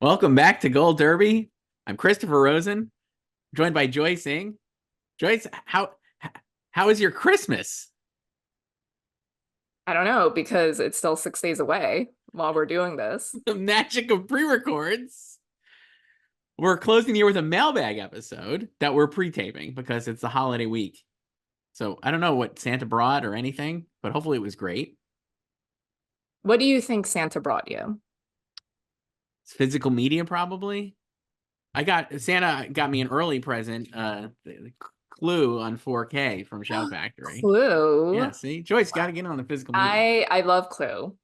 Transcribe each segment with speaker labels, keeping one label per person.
Speaker 1: Welcome back to Gold Derby. I'm Christopher Rosen, joined by Joyce Singh. Joyce, how is your Christmas?
Speaker 2: I don't know because it's still 6 days away while we're doing this.
Speaker 1: The magic of pre-records. We're closing the year with a mailbag episode that we're pre-taping because it's the holiday week. So I don't know what Santa brought or anything, but hopefully it was great.
Speaker 2: What do you think Santa brought you?
Speaker 1: It's physical media, probably. Santa got me an early present, Clue on 4K from Shout Factory.
Speaker 2: Clue.
Speaker 1: Yeah, see, Joyce got to get on the physical media.
Speaker 2: I love Clue.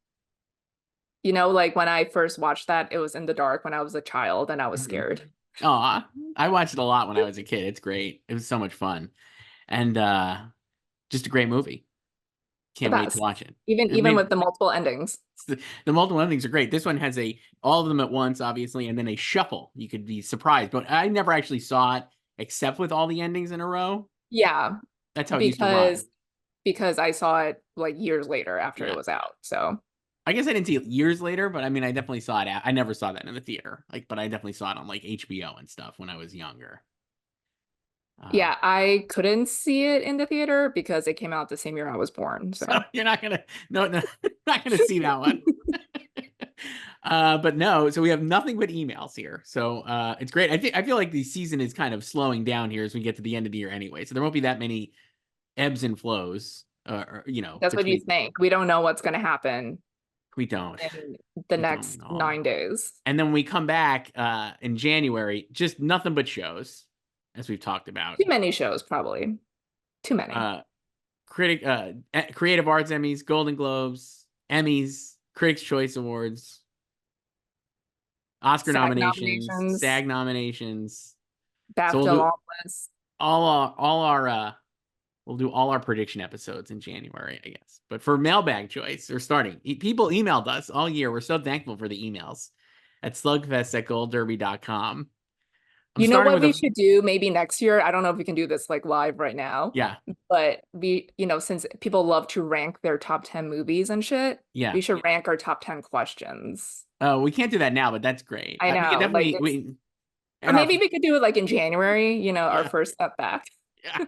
Speaker 2: Like when I first watched that, it was in the dark when I was a child and I was
Speaker 1: Mhm.
Speaker 2: scared.
Speaker 1: Oh, I watched it a lot when I was a kid. It's great. It was so much fun. And just a great movie.
Speaker 2: The
Speaker 1: Can't wait to
Speaker 2: best.
Speaker 1: watch it.
Speaker 2: Even
Speaker 1: I
Speaker 2: even
Speaker 1: mean,
Speaker 2: with the multiple endings.
Speaker 1: the multiple endings are great. This one has all of them at once, obviously, and then a shuffle. You could be surprised. But I never actually saw it except with all the endings in a row.
Speaker 2: Yeah,
Speaker 1: That's how it used to
Speaker 2: because
Speaker 1: run.
Speaker 2: because I saw it like years later after it
Speaker 1: Yeah.
Speaker 2: was out. So
Speaker 1: I guess I didn't see it years later, but I mean, I definitely saw it. I never saw that in the theater. But I definitely saw it on like HBO and stuff when I was younger. Uh,
Speaker 2: yeah, I couldn't see it in the theater because it came out the same year I was born.
Speaker 1: so
Speaker 2: So
Speaker 1: you're not gonna, no, not gonna see that one. But no, so we have nothing but emails here. So it's great. I feel like the season is kind of slowing down here as we get to the end of the year anyway. So there won't be that many ebbs and flows,
Speaker 2: that's what you
Speaker 1: between.
Speaker 2: think. We don't know what's going to happen
Speaker 1: We don't.
Speaker 2: in the
Speaker 1: We don't
Speaker 2: next
Speaker 1: know.
Speaker 2: 9 days.
Speaker 1: And then when we come back in January, just nothing but shows, as we've talked about.
Speaker 2: Too many shows, probably. Too many.
Speaker 1: Uh Creative Arts Emmys, Golden Globes, Emmys, Critics Choice Awards, Oscar
Speaker 2: SAG
Speaker 1: nominations,
Speaker 2: nominations,
Speaker 1: SAG nominations. So we'll
Speaker 2: BAFTA
Speaker 1: do
Speaker 2: long list.
Speaker 1: we'll do all our prediction episodes in January, I guess. But for mailbag choice, we're starting. People emailed us all year. We're so thankful for the emails at slugfest@goldderby.com. I'm
Speaker 2: You know
Speaker 1: starting
Speaker 2: what
Speaker 1: with
Speaker 2: we
Speaker 1: a
Speaker 2: should do maybe next year? I don't know if we can do this like live right now,
Speaker 1: yeah,
Speaker 2: but since people love to rank their top 10 movies and shit,
Speaker 1: yeah.
Speaker 2: we should rank our top 10 questions.
Speaker 1: We can't do that now, but that's great.
Speaker 2: I
Speaker 1: We can
Speaker 2: know, like
Speaker 1: definitely
Speaker 2: it's,
Speaker 1: we
Speaker 2: or
Speaker 1: and our
Speaker 2: maybe we could do it like in January, our
Speaker 1: yeah,
Speaker 2: first step back.
Speaker 1: yeah.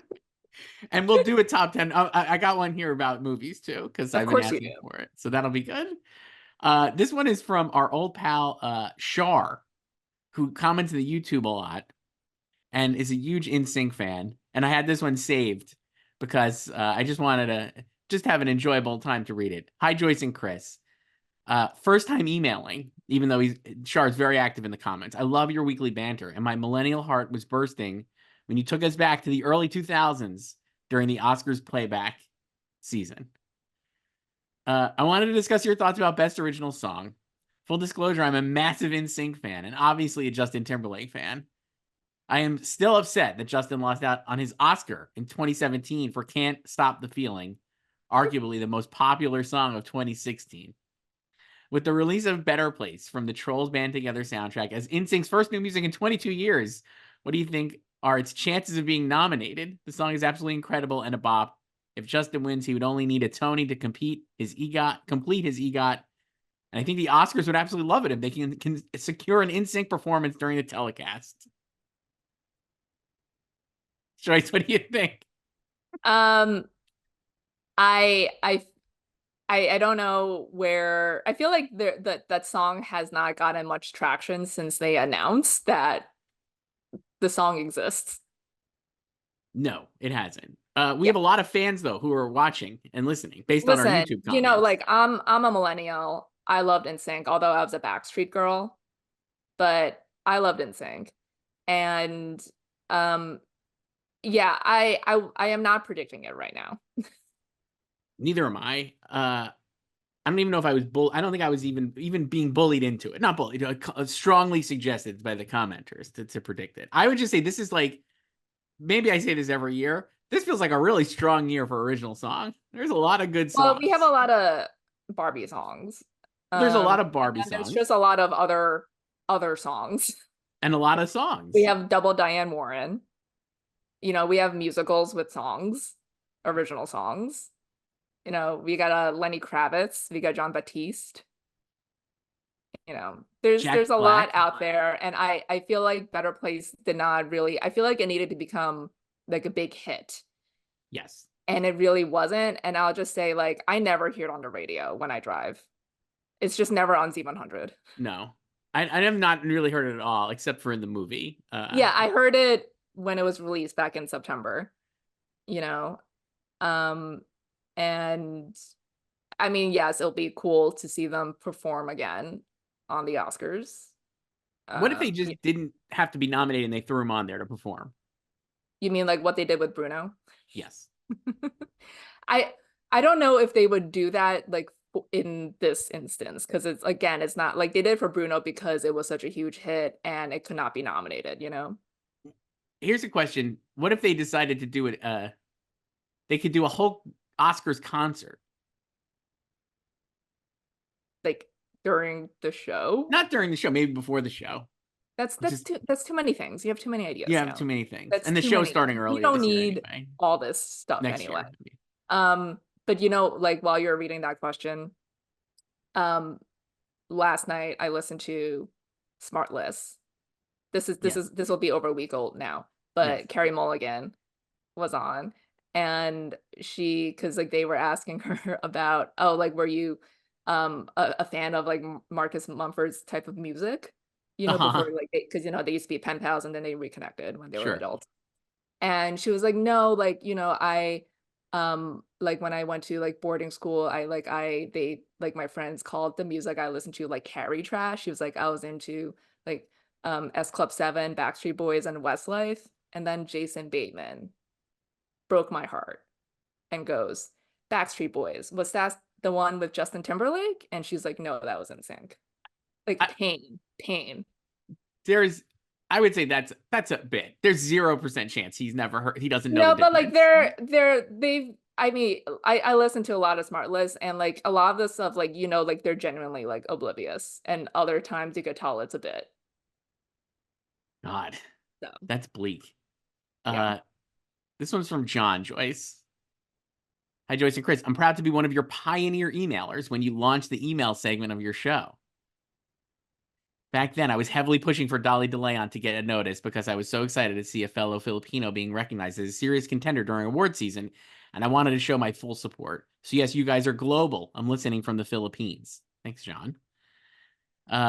Speaker 1: And we'll do a top 10. I got one here about movies too, because
Speaker 2: Of
Speaker 1: I've been
Speaker 2: course you
Speaker 1: asking
Speaker 2: do.
Speaker 1: for it. So that'll be good. This one is from our old pal Shar, who comments on the YouTube a lot and is a huge NSYNC fan. And I had this one saved because I just wanted to just have an enjoyable time to read it. Hi, Joyce and Chris. First time emailing, even though Shar's very active in the comments. I love your weekly banter, and my millennial heart was bursting when you took us back to the early 2000s during the Oscars playback season. I wanted to discuss your thoughts about Best Original Song. Full disclosure, I'm a massive NSYNC fan and obviously a Justin Timberlake fan. I am still upset that Justin lost out on his Oscar in 2017 for Can't Stop the Feeling, arguably the most popular song of 2016. With the release of Better Place from the Trolls Band Together soundtrack as NSYNC's first new music in 22 years, what do you think are its chances of being nominated? The song is absolutely incredible and a bop. If Justin wins, he would only need a Tony to complete his EGOT. And I think the Oscars would absolutely love it if they can secure an NSYNC performance during the telecast. Joyce, what do you think?
Speaker 2: Um, I I I don't know where I feel like that song has not gotten much traction since they announced that the song exists.
Speaker 1: No, it hasn't. We
Speaker 2: Yeah.
Speaker 1: have a lot of fans though who are watching and listening based on our
Speaker 2: Listen,
Speaker 1: YouTube comments.
Speaker 2: like I'm a millennial. I loved NSYNC, although I was a Backstreet girl, but I loved NSYNC. And um yeah, I am not predicting it right now.
Speaker 1: Neither am I. I don't even know if I was I don't think I was even being bullied into it. Not bullied, strongly suggested by the commenters to predict it. I would just say this is like, maybe I say this every year. This feels like a really strong year for original song. There's a lot of good
Speaker 2: Well, we have a
Speaker 1: songs.
Speaker 2: lot of Barbie songs.
Speaker 1: There's a lot of
Speaker 2: And
Speaker 1: Barbie
Speaker 2: then there's
Speaker 1: songs
Speaker 2: just a lot of other songs.
Speaker 1: and a lot of
Speaker 2: We
Speaker 1: songs.
Speaker 2: have Double Diane Warren. We have musicals with songs, original songs. We got Lenny Kravitz, we got John Baptiste. You know,
Speaker 1: Jack
Speaker 2: there's a lot
Speaker 1: Black.
Speaker 2: out there, and I feel like Better Place did not really. I feel like it needed to become like a big hit,
Speaker 1: Yes.
Speaker 2: and it really wasn't. And I'll just say, like, I never hear it on the radio when I drive. It's just never on Z100.
Speaker 1: No. I have not really heard it at all, except for in the movie.
Speaker 2: Yeah, I heard it when it was released back in September, you know. Um, and I mean, yes, it'll be cool to see them perform again on the Oscars.
Speaker 1: What if they
Speaker 2: Y-
Speaker 1: just didn't have to be nominated and they threw him on there to perform?
Speaker 2: you mean like what they did with Bruno?
Speaker 1: Yes.
Speaker 2: I I don't know if they would do that like in this instance because it's again it's not like they did for Bruno because it was such a huge hit and it could not be nominated, you know?
Speaker 1: Here's a question. What if they decided to do it? They could do a whole Oscars concert.
Speaker 2: Like during the show.
Speaker 1: Not during the show, maybe before the show. Just
Speaker 2: That's too many things. You have too many
Speaker 1: you
Speaker 2: ideas
Speaker 1: have too
Speaker 2: now.
Speaker 1: many things.
Speaker 2: That's
Speaker 1: And the
Speaker 2: too
Speaker 1: show's
Speaker 2: many.
Speaker 1: starting
Speaker 2: You
Speaker 1: earlier
Speaker 2: don't
Speaker 1: this year
Speaker 2: need
Speaker 1: anyway.
Speaker 2: all this stuff
Speaker 1: Next
Speaker 2: anyway.
Speaker 1: year.
Speaker 2: But you know, like while you're reading that question, um, last night I listened to Smart List.
Speaker 1: Yes.
Speaker 2: This will be over a week old now,
Speaker 1: Yes.
Speaker 2: but Carrie Mulligan was on, and she because like they were asking her about, oh, like were you a fan of like Marcus Mumford's type of music, you know,
Speaker 1: Uh-huh.
Speaker 2: before like because you know they used to be pen pals and then they reconnected when they were
Speaker 1: Sure.
Speaker 2: adults. And she was like, no, like, you know, I like when I went to like boarding school, they like my friends called the music I listened to like Carrie trash. She was like, I was into like S Club 7, Backstreet Boys, and Westlife. And then Jason Bateman broke my heart and goes, Backstreet Boys, was that the one with Justin Timberlake? And she's like, no, that was in sync. Like
Speaker 1: I,
Speaker 2: pain, pain.
Speaker 1: there's I would say that's a bit. There's 0% chance he's never heard he doesn't know the
Speaker 2: No, but like
Speaker 1: difference.
Speaker 2: I mean, I listen to a lot of smart lists and like a lot of the stuff, like, you know, like they're genuinely like oblivious. And other times you could tell it's a bit.
Speaker 1: God,
Speaker 2: So
Speaker 1: that's bleak.
Speaker 2: yeah.
Speaker 1: Uh this one's from John Joyce. Hi Joyce and Chris. I'm proud to be one of your pioneer emailers when you launched the email segment of your show. Back then, I was heavily pushing for Dolly DeLeon to get a notice because I was so excited to see a fellow Filipino being recognized as a serious contender during award season, and I wanted to show my full support. So yes, you guys are global. I'm listening from the Philippines. Thanks, John.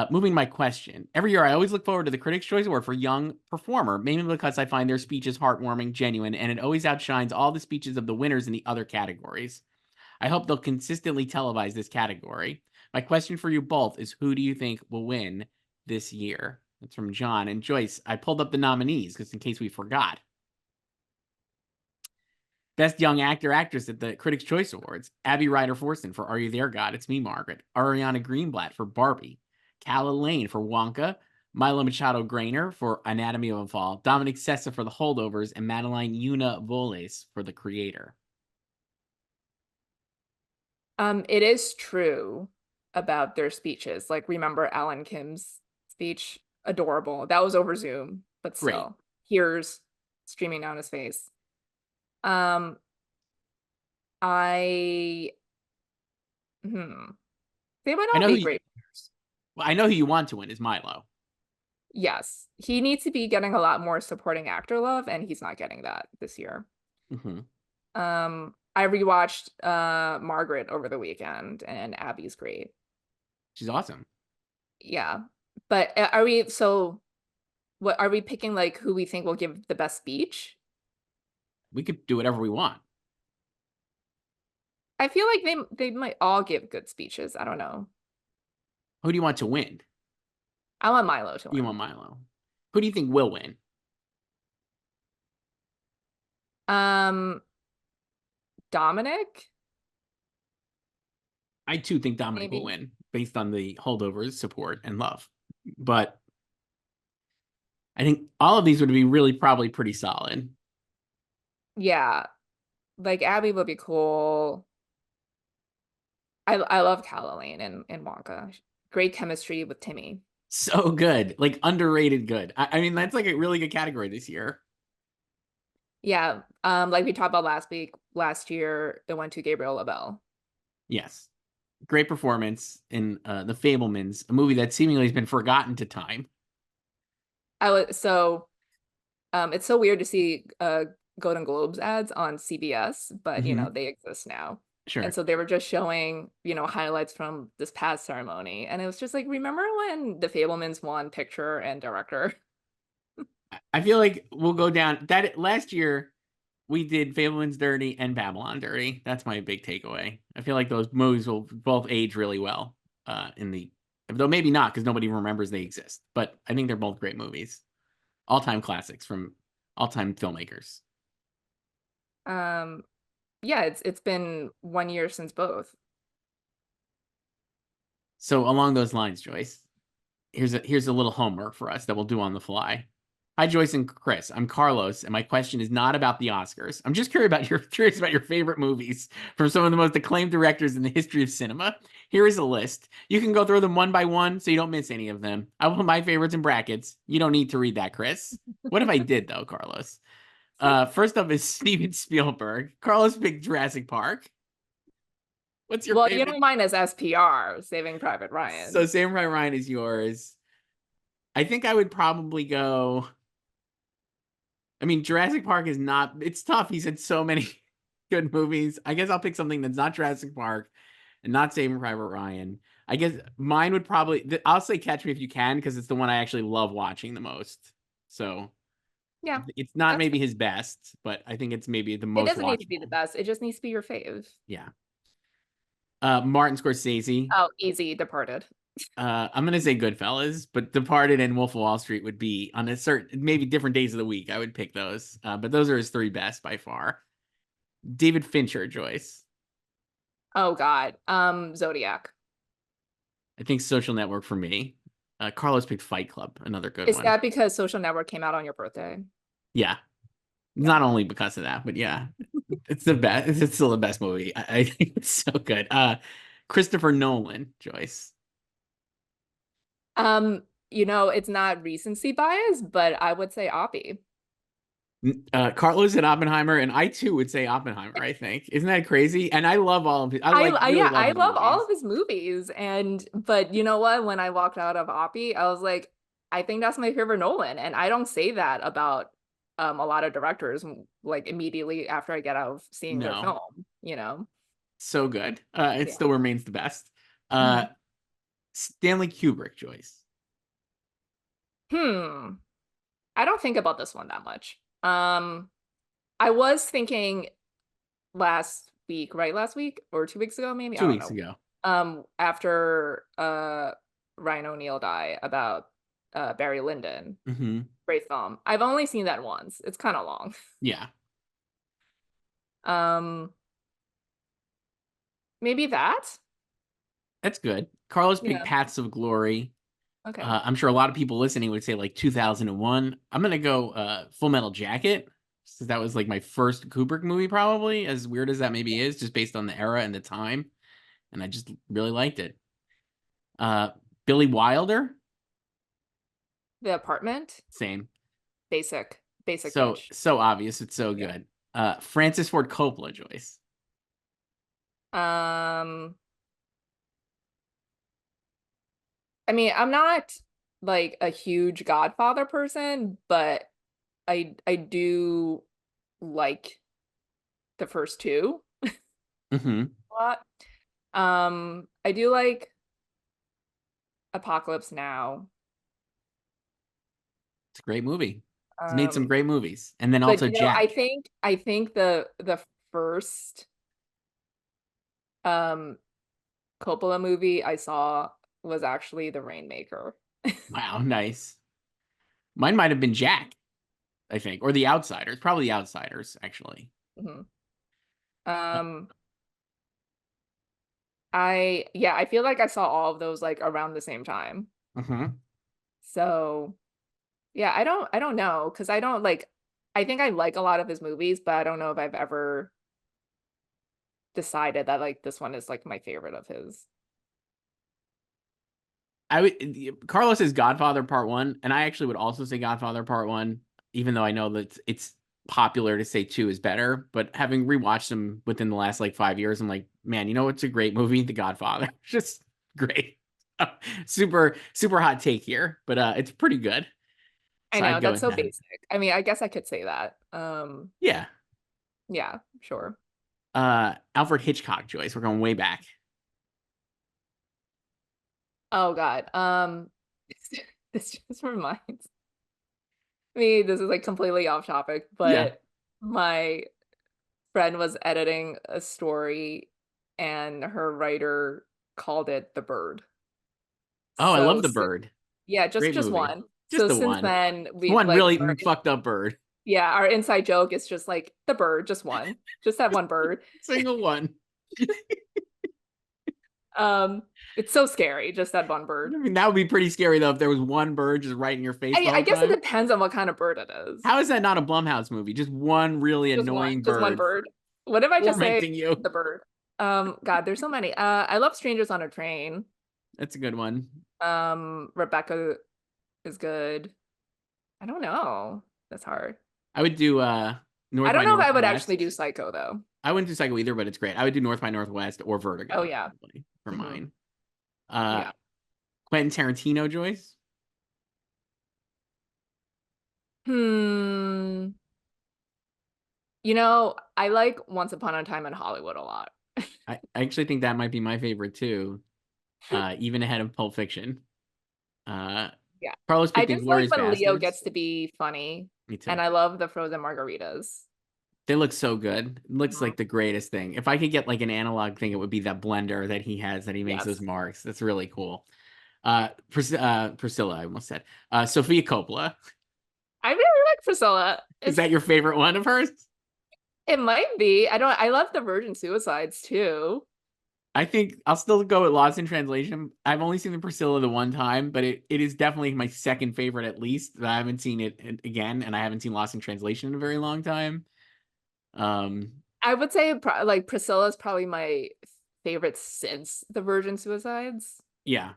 Speaker 1: Moving to my question. Every year, I always look forward to the Critics' Choice Award for Young Performer, mainly because I find their speeches heartwarming, genuine, and it always outshines all the speeches of the winners in the other categories. I hope they'll consistently televise this category. My question for you both is who do you think will win this year? That's from John. And Joyce, I pulled up the nominees just in case we forgot. Best Young Actor Actress at the Critics' Choice Awards. Abby Ryder Forson for Are You There, God? It's Me, Margaret. Ariana Greenblatt for Barbie. Calla Lane for Wonka. Milo Machado Grainer for Anatomy of a Fall. Dominic Sessa for The Holdovers. And Madeline Yuna Voles for The Creator.
Speaker 2: It is true about their speeches. Like remember Alan Kim's speech? Adorable. That was over Zoom, but
Speaker 1: Great.
Speaker 2: still, tears streaming down his face. Um, I they might
Speaker 1: I
Speaker 2: all
Speaker 1: know who
Speaker 2: be
Speaker 1: you,
Speaker 2: great.
Speaker 1: well, I know who you want to win is Milo.
Speaker 2: Yes, he needs to be getting a lot more supporting actor love, and he's not getting that this year.
Speaker 1: Mm-hmm.
Speaker 2: I rewatched Margaret over the weekend, and Abby's great.
Speaker 1: She's awesome.
Speaker 2: Yeah, but are we so? What are we picking? Like who we think will give the best speech?
Speaker 1: We could do whatever we want.
Speaker 2: I feel like they might all give good speeches. I don't know.
Speaker 1: Who do you want to win?
Speaker 2: I want Milo to
Speaker 1: You
Speaker 2: win.
Speaker 1: want Milo. Who do you think will win?
Speaker 2: Um, Dominic,
Speaker 1: I too think Dominic will
Speaker 2: maybe.
Speaker 1: win based on the holdovers support and love. But I think all of these would be really probably pretty solid.
Speaker 2: Yeah, like Abby would be cool. I love Caroline and Wonka. Great chemistry with Timmy.
Speaker 1: So good. Like underrated good. I mean, that's like a really good category this year.
Speaker 2: Yeah, like we talked about last week, last year, it went to Gabriel Labelle.
Speaker 1: Yes. Great performance in The Fablemans, a movie that seemingly has been forgotten to time.
Speaker 2: I was so it's so weird to see Golden Globes ads on CBS, but
Speaker 1: Hmm.
Speaker 2: they exist now. And
Speaker 1: Sure.
Speaker 2: so they were just showing, highlights from this past ceremony. And it was just like, remember when the Fablemans won picture and director?
Speaker 1: I feel like we'll go down that last year we did Fableman's Dirty and Babylon Dirty. That's my big takeaway. I feel like those movies will both age really well in the though maybe not because nobody remembers they exist. But I think they're both great movies. All-time classics from all-time filmmakers.
Speaker 2: Um, yeah, it's been 1 year since both.
Speaker 1: So along those lines, Joyce, here's a little homework for us that we'll do on the fly. Hi, Joyce and Chris. I'm Carlos, and my question is not about the Oscars. I'm just curious about your favorite movies from some of the most acclaimed directors in the history of cinema. Here is a list. You can go through them one by one so you don't miss any of them. I will put my favorites in brackets. You don't need to read that, Chris. What if I did though, Carlos? First up is Steven Spielberg. Carlos picked Jurassic Park. What's your
Speaker 2: Well, you
Speaker 1: favorite?
Speaker 2: know mine is SPR, Saving Private
Speaker 1: So
Speaker 2: Ryan.
Speaker 1: Saving Private Ryan is yours. I think I would probably go. I mean, Jurassic Park is not. It's tough. He's had so many good movies. I guess I'll pick something that's not Jurassic Park and not Saving Private Ryan. I guess mine would probably. I'll say Catch Me If You Can because it's the one I actually love watching the most. So
Speaker 2: Yeah,
Speaker 1: it's not
Speaker 2: that's
Speaker 1: maybe his best, but I think it's maybe the
Speaker 2: it
Speaker 1: most
Speaker 2: doesn't need to be the
Speaker 1: watchable.
Speaker 2: best. It just needs to be your fave.
Speaker 1: Yeah. Martin Scorsese.
Speaker 2: Oh, easy, Departed.
Speaker 1: I'm gonna say Goodfellas, but Departed and Wolf of Wall Street would be on a certain, maybe different days of the week. I would pick those, but those are his three best by far. David Fincher, Joyce.
Speaker 2: Oh God. Zodiac.
Speaker 1: I think Social Network for me. Carlos picked Fight Club, another good
Speaker 2: Is
Speaker 1: one.
Speaker 2: that because Social Network came out on your birthday?
Speaker 1: Yeah,
Speaker 2: Yeah.
Speaker 1: not only because of that, but yeah, it's the best. It's still the best movie. I think it's so good. Christopher Nolan, Joyce.
Speaker 2: It's not recency bias, but I would say Oppie.
Speaker 1: Carlos and Oppenheimer, and I too would say Oppenheimer. I think isn't that crazy? And I love all of it. I like really
Speaker 2: Yeah,
Speaker 1: love
Speaker 2: I
Speaker 1: his
Speaker 2: love all
Speaker 1: movies.
Speaker 2: of his movies, but you know what? When I walked out of Oppie, I was like, I think that's my favorite Nolan, and I don't say that about a lot of directors like immediately after I get out of seeing their
Speaker 1: No,
Speaker 2: film.
Speaker 1: so good. It
Speaker 2: Yeah.
Speaker 1: still remains the best. Uh,
Speaker 2: Mhm.
Speaker 1: Stanley Kubrick, Joyce.
Speaker 2: Hmm. I don't think about this one that much. I was thinking last week, right? Last week or 2 weeks ago, maybe. I
Speaker 1: Two
Speaker 2: don't
Speaker 1: weeks
Speaker 2: know.
Speaker 1: ago.
Speaker 2: After Ryan O'Neal died about Barry Lyndon.
Speaker 1: Hmm.
Speaker 2: Great film. I've only seen that once. It's kind of long.
Speaker 1: Yeah,
Speaker 2: Um, maybe that.
Speaker 1: that's good. Carlos picked
Speaker 2: Yeah.
Speaker 1: Paths of Glory.
Speaker 2: Okay.
Speaker 1: I'm sure a lot of people listening would say like 2001. I'm gonna go Full Metal Jacket, because that was like my first Kubrick movie, probably, as weird as that maybe is, just based on the era and the time. And I just really liked it. Uh, Billy Wilder,
Speaker 2: The Apartment.
Speaker 1: same.
Speaker 2: Basic
Speaker 1: So
Speaker 2: bitch.
Speaker 1: so obvious, it's so
Speaker 2: Yeah.
Speaker 1: good. Francis Ford Coppola, Joyce.
Speaker 2: Um, I mean, I'm not like a huge Godfather person, but I do like the first two
Speaker 1: Hmm.
Speaker 2: a lot. I do like Apocalypse Now.
Speaker 1: It's a great movie. He's made some
Speaker 2: Um,
Speaker 1: great movies, and then
Speaker 2: but
Speaker 1: also
Speaker 2: I
Speaker 1: Jack.
Speaker 2: think the first um Coppola movie I saw was actually The Rainmaker.
Speaker 1: Wow, nice. Mine might have been Jack, I think, or The Outsiders. Probably The Outsiders, actually.
Speaker 2: Mhm.
Speaker 1: Uh,
Speaker 2: Um, I feel like I saw all of those like around the same time.
Speaker 1: mhm.
Speaker 2: So yeah, I don't know because I don't like I think I like a lot of his movies, but I don't know if I've ever decided that like this one is like my favorite of his.
Speaker 1: I would Carlos is Godfather Part One, and I actually would also say Godfather Part One, even though I know that it's popular to say 2 is better, but having rewatched them within the last like 5 years, I'm like, man, you know what's a great movie? The Godfather. Just great. Super, super hot take here, but it's pretty good.
Speaker 2: I
Speaker 1: So
Speaker 2: know
Speaker 1: I'd go
Speaker 2: that's
Speaker 1: with
Speaker 2: so
Speaker 1: that.
Speaker 2: basic. I mean, I guess I could say that.
Speaker 1: Yeah.
Speaker 2: Yeah, sure.
Speaker 1: Alfred Hitchcock, Joyce. We're going way back.
Speaker 2: Oh God. This just reminds me, this is like completely off topic,
Speaker 1: Yeah.
Speaker 2: but my friend was editing a story and her writer called it The Bird.
Speaker 1: Oh, I
Speaker 2: So
Speaker 1: love The Bird.
Speaker 2: yeah, just
Speaker 1: Great
Speaker 2: just
Speaker 1: movie.
Speaker 2: one.
Speaker 1: Just
Speaker 2: So
Speaker 1: the
Speaker 2: since
Speaker 1: one.
Speaker 2: then we
Speaker 1: One
Speaker 2: like
Speaker 1: really fucked up bird.
Speaker 2: yeah, our inside joke is just like the bird, just one. Just that one bird.
Speaker 1: Single one.
Speaker 2: Um, it's so scary, just that one
Speaker 1: I
Speaker 2: bird.
Speaker 1: mean, that would be pretty scary though if there was one bird just right in your face the
Speaker 2: I
Speaker 1: whole
Speaker 2: guess it
Speaker 1: time.
Speaker 2: depends on what kind of bird it is.
Speaker 1: How is that not a Blumhouse movie? Just one really annoying
Speaker 2: Just one
Speaker 1: bird
Speaker 2: bird. What if I just say
Speaker 1: tormenting you.
Speaker 2: the bird? God, there's so many. I love Strangers on a Train.
Speaker 1: That's a good one.
Speaker 2: Rebecca is good. I don't know. That's hard.
Speaker 1: I would do
Speaker 2: I
Speaker 1: North
Speaker 2: don't
Speaker 1: by
Speaker 2: know if I would actually
Speaker 1: Northwest.
Speaker 2: do Psycho though.
Speaker 1: I wouldn't do Psycho either, but it's great. I would do North by Northwest or
Speaker 2: Oh
Speaker 1: Vertigo
Speaker 2: yeah.
Speaker 1: probably for
Speaker 2: Hmm.
Speaker 1: mine. Uh
Speaker 2: Yeah.
Speaker 1: Quentin Tarantino, Joyce.
Speaker 2: Hmm. You know, I like Once Upon a Time in Hollywood a lot.
Speaker 1: I actually think that might be my favorite too. Even ahead of Pulp Fiction. Uh
Speaker 2: Yeah.
Speaker 1: Carlos
Speaker 2: I
Speaker 1: picked
Speaker 2: just like
Speaker 1: Inglourious
Speaker 2: when Leo gets
Speaker 1: Bastards.
Speaker 2: to be funny,
Speaker 1: Me too.
Speaker 2: and I love the frozen margaritas.
Speaker 1: They look so good. It looks
Speaker 2: Mhm.
Speaker 1: like the greatest thing. If I could get like an analog thing, it would be that blender that he has that he makes those
Speaker 2: Yes.
Speaker 1: marks. That's really cool. Priscilla, I almost said. Sophia Coppola.
Speaker 2: I really like Priscilla.
Speaker 1: Is that your favorite one of hers?
Speaker 2: It might be. I love the Virgin Suicides too.
Speaker 1: I think I'll still go with Lost in Translation. I've only seen the Priscilla the one time, but it is definitely my second favorite at least. I haven't seen it again, and I haven't seen Lost in Translation in a very long time. Um,
Speaker 2: I would say like Priscilla is probably my favorite since the Virgin Suicides.
Speaker 1: yeah.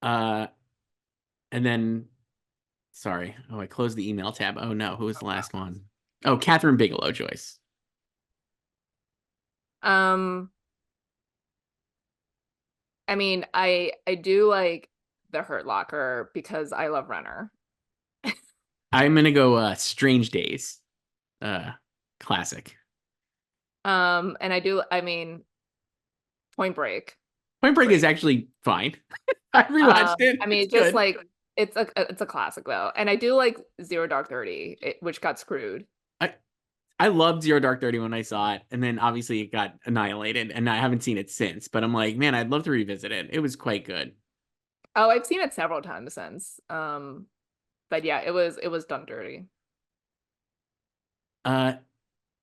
Speaker 1: Uh, and then sorry. Oh, I closed the email tab. Oh no, who was the last one? Oh, Catherine Bigelow, Joyce.
Speaker 2: Um, I mean, I do like the Hurt Locker because I love Renner.
Speaker 1: I'm gonna go Strange Days. Uh Classic.
Speaker 2: And I mean, Point Break,
Speaker 1: Point Break is
Speaker 2: great.
Speaker 1: actually fine. I rewatched it.
Speaker 2: I
Speaker 1: It's
Speaker 2: mean, just
Speaker 1: good.
Speaker 2: like it's a classic though, and I do like Zero Dark 30, which got screwed.
Speaker 1: I I loved Zero Dark 30 when I saw it, and then obviously it got annihilated, and I haven't seen it since. But I'm like, man, I'd love to revisit it. It was quite good.
Speaker 2: Oh, I've seen it several times since. But yeah, it was done dirty.
Speaker 1: Uh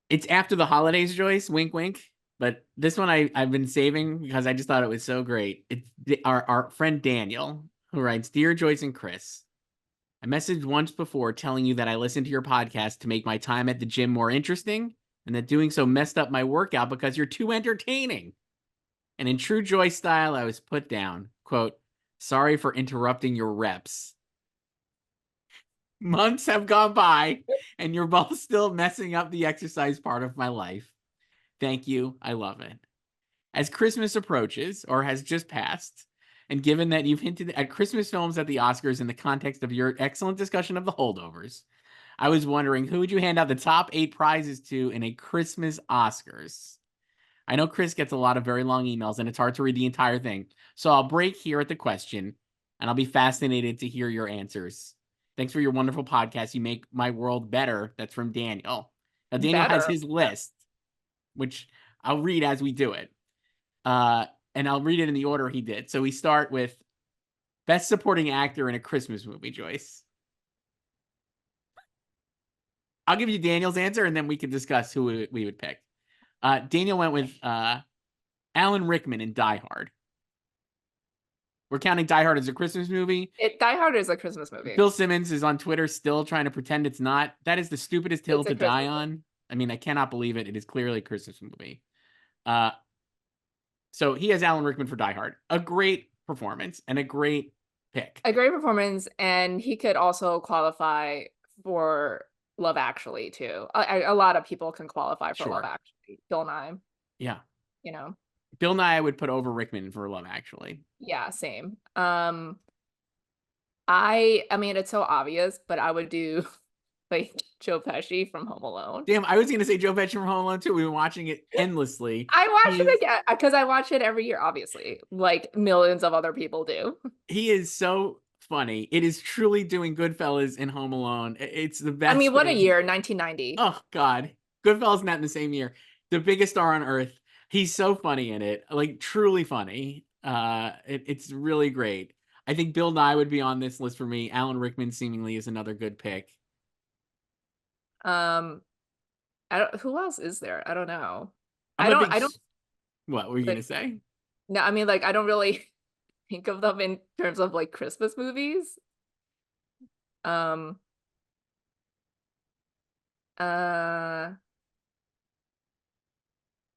Speaker 1: it's after the holidays, Joyce. Wink wink. But this one I've been saving because I just thought it was so great. It's our friend Daniel who writes, Dear Joyce and Chris. I messaged once before telling you that I listened to your podcast to make my time at the gym more interesting, and that doing so messed up my workout because you're too entertaining. And in true Joyce style, I was put down. Quote, sorry for interrupting your reps. Months have gone by, and you're both still messing up the exercise part of my life. Thank you. I love it. As Christmas approaches, or has just passed, and given that you've hinted at Christmas films at the Oscars in the context of your excellent discussion of the holdovers, I was wondering who would you hand out the top 8 prizes to in a Christmas Oscars? I know Chris gets a lot of very long emails and it's hard to read the entire thing, so I'll break here at the question and I'll be fascinated to hear your answers. Thanks for your wonderful podcast. You make my world better. That's from Daniel. Now, Daniel has
Speaker 2: Better.
Speaker 1: his list, which I'll read as we do it. Uh, and I'll read it in the order he did. So we start with Best Supporting Actor in a Christmas Movie, Joyce. I'll give you Daniel's answer, and then we can discuss who we would pick. Daniel went with Alan Rickman in Die Hard. We're counting Die Hard as a Christmas movie.
Speaker 2: Die Hard is a Christmas movie.
Speaker 1: Bill Simmons is on Twitter still trying to pretend it's not. That is the stupidest hill
Speaker 2: It's a
Speaker 1: to die
Speaker 2: Christmas movie.
Speaker 1: on. I mean, I cannot believe it. It is clearly a Christmas movie. Uh, so he has Alan Rickman for Die Hard. A great performance and a great pick.
Speaker 2: A great performance, and he could also qualify for Love Actually too. A lot of people can qualify for Love
Speaker 1: Sure.
Speaker 2: Actually. Bill Nye,
Speaker 1: Yeah.
Speaker 2: you know.
Speaker 1: Bill Nye I would put over Rickman for Love Actually.
Speaker 2: Yeah, same. I mean it's so obvious, but I would do like Joe Pesci from Home Alone.
Speaker 1: Damn, I was gonna say Joe Pesci from Home Alone too. We've been watching it endlessly.
Speaker 2: I watch
Speaker 1: He
Speaker 2: it
Speaker 1: is
Speaker 2: again because I watch it every year, obviously, like millions of other people do.
Speaker 1: he is so funny. It is truly doing Goodfellas and Home Alone. It's the
Speaker 2: I
Speaker 1: best
Speaker 2: mean, what a
Speaker 1: thing.
Speaker 2: year, 1990.
Speaker 1: Oh God, Goodfellas not in the same year. The biggest star on earth. He's so funny in it, like truly funny. It's really great. I think Bill Nye would be on this list for me. Alan Rickman seemingly is another good pick.
Speaker 2: Um, I don't, who else is there? I don't know.
Speaker 1: I'm a big.
Speaker 2: I don't
Speaker 1: What were you gonna
Speaker 2: like,
Speaker 1: say?
Speaker 2: no, I mean, like, I don't really think of them in terms of like Christmas movies. Um, uh,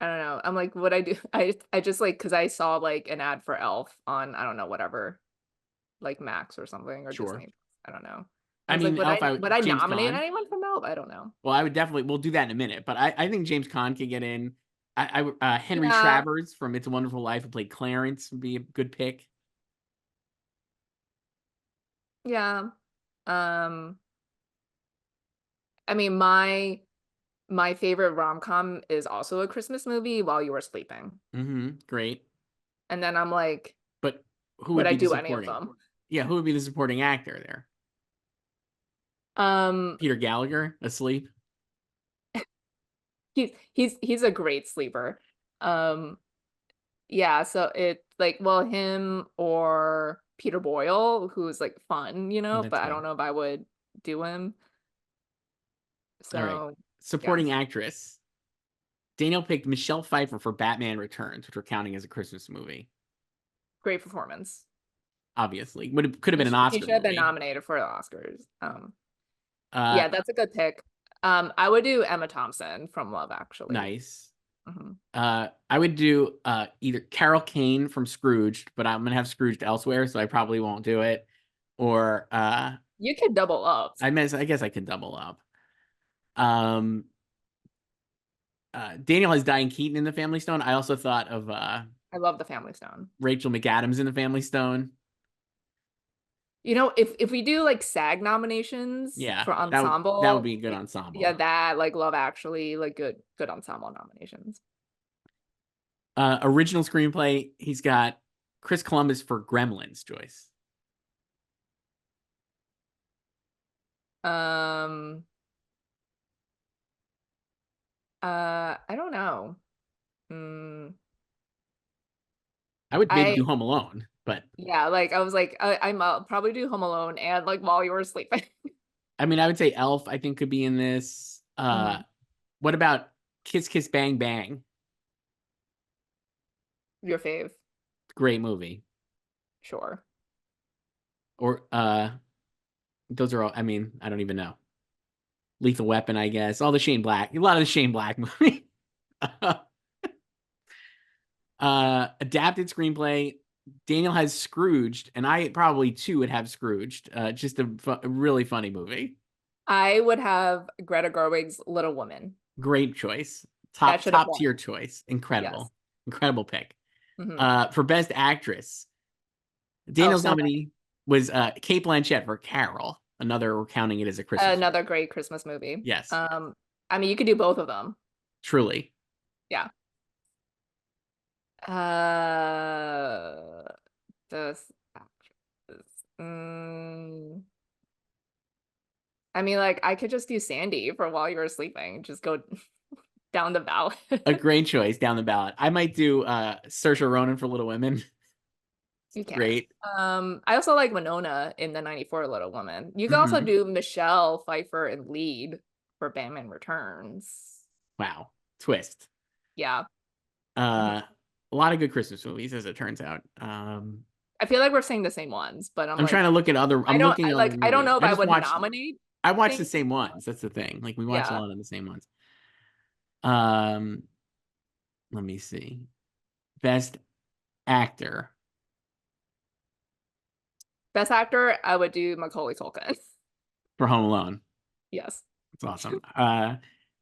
Speaker 2: I don't know. I'm like, what I do, I just like, cause I saw like an ad for Elf on, I don't know, whatever, like Max or something or
Speaker 1: Sure.
Speaker 2: Disney. I don't know. I
Speaker 1: I
Speaker 2: was like,
Speaker 1: mean, Elf.
Speaker 2: would I
Speaker 1: James
Speaker 2: nominate
Speaker 1: Caan.
Speaker 2: anyone from Elf? I don't know.
Speaker 1: Well, I would definitely. We'll do that in a minute. But I think James Caan could get in. Henry
Speaker 2: Yeah,
Speaker 1: Travers from It's a Wonderful Life, who played Clarence, would be a good pick.
Speaker 2: yeah. Um, I mean, my favorite rom-com is also a Christmas movie, While You Were Sleeping.
Speaker 1: Great.
Speaker 2: And then I'm like,
Speaker 1: But who
Speaker 2: would
Speaker 1: would
Speaker 2: I
Speaker 1: be the
Speaker 2: do any of
Speaker 1: supporting?
Speaker 2: them?
Speaker 1: Yeah, who would be the supporting actor there?
Speaker 2: Um,
Speaker 1: Peter Gallagher asleep.
Speaker 2: he's a great sleeper. Um, yeah, so it's like, well, him or Peter Boyle, who's like fun,
Speaker 1: That's
Speaker 2: but I
Speaker 1: good.
Speaker 2: don't know if I would do him.
Speaker 1: All right.
Speaker 2: So yeah,
Speaker 1: Supporting actress. Daniel picked Michelle Pfeiffer for Batman Returns, which we're counting as a Christmas movie.
Speaker 2: great performance.
Speaker 1: Obviously, could have been an
Speaker 2: He
Speaker 1: Oscar
Speaker 2: should have been
Speaker 1: movie.
Speaker 2: nominated for the Oscars.
Speaker 1: Uh,
Speaker 2: Yeah, that's a good pick. I would do Emma Thompson from Love Actually.
Speaker 1: nice.
Speaker 2: Hmm.
Speaker 1: I would do either Carol Kane from Scrooged, but I'm gonna have Scrooged elsewhere, so I probably won't do it. Or
Speaker 2: You could double up.
Speaker 1: I guess I could double up. Um, Daniel has Diane Keaton in The Family Stone. I also thought of
Speaker 2: I love The Family Stone.
Speaker 1: Rachel McAdams in The Family Stone.
Speaker 2: You know, if we do like SAG nominations
Speaker 1: Yeah,
Speaker 2: for
Speaker 1: that would
Speaker 2: ensemble,
Speaker 1: be a good
Speaker 2: yeah,
Speaker 1: ensemble.
Speaker 2: that like Love Actually, like good ensemble nominations.
Speaker 1: Original screenplay, he's got Chris Columbus for Gremlins, Joyce.
Speaker 2: Um, I don't know. Mm,
Speaker 1: I would maybe
Speaker 2: I
Speaker 1: do Home Alone, but
Speaker 2: yeah, like I was like I'll probably do Home Alone and like While You Were Sleeping.
Speaker 1: I mean, I would say Elf, I think, could be in this.
Speaker 2: Mhm.
Speaker 1: What about Kiss Kiss Bang Bang?
Speaker 2: Your fave,
Speaker 1: Great movie.
Speaker 2: sure.
Speaker 1: Or those are all, I mean, I don't even know. Lethal Weapon, I guess. All the Shane Black, a lot of the Shane Black movie. Adapted screenplay. Daniel has Scrooged, and I probably too would have Scrooged. Just a really funny movie.
Speaker 2: I would have Greta Gerwig's Little Woman.
Speaker 1: Great choice.
Speaker 2: That should have
Speaker 1: Top
Speaker 2: won.
Speaker 1: tier choice.
Speaker 2: Yes.
Speaker 1: Incredible pick.
Speaker 2: Hmm.
Speaker 1: For best actress,
Speaker 2: Oh,
Speaker 1: Daniel's
Speaker 2: so
Speaker 1: nominee was Kate Blanchett for Carol. Another, we're counting it as a Christmas.
Speaker 2: another great Christmas movie.
Speaker 1: Yes,
Speaker 2: I mean, you could do both of them.
Speaker 1: truly.
Speaker 2: Yeah. Uh, this actress. I mean, like I could just do Sandy for While You Were Sleeping. Just go down the ballot.
Speaker 1: A great choice down the ballot. I might do Saoirse Ronan for Little Women.
Speaker 2: You can.
Speaker 1: Great.
Speaker 2: I also like Winona in the 94 Little Woman. You can also
Speaker 1: Hmm.
Speaker 2: do Michelle Pfeiffer and lead for Batman Returns.
Speaker 1: Wow. Twist.
Speaker 2: Yeah. Mhm.
Speaker 1: A lot of good Christmas movies, as it turns out.
Speaker 2: I feel like we're saying the same ones, but I'm
Speaker 1: I'm trying
Speaker 2: like,
Speaker 1: to look at other. I'm looking at other
Speaker 2: I don't
Speaker 1: movies.
Speaker 2: know if I would nominate
Speaker 1: I watched the
Speaker 2: things.
Speaker 1: same ones. That's the thing. Like we watch a
Speaker 2: Yeah.
Speaker 1: lot of the same ones. Um, Let me see. Best actor.
Speaker 2: Best actor, I would do Macaulay Culkin.
Speaker 1: For Home Alone.
Speaker 2: Yes.
Speaker 1: It's awesome.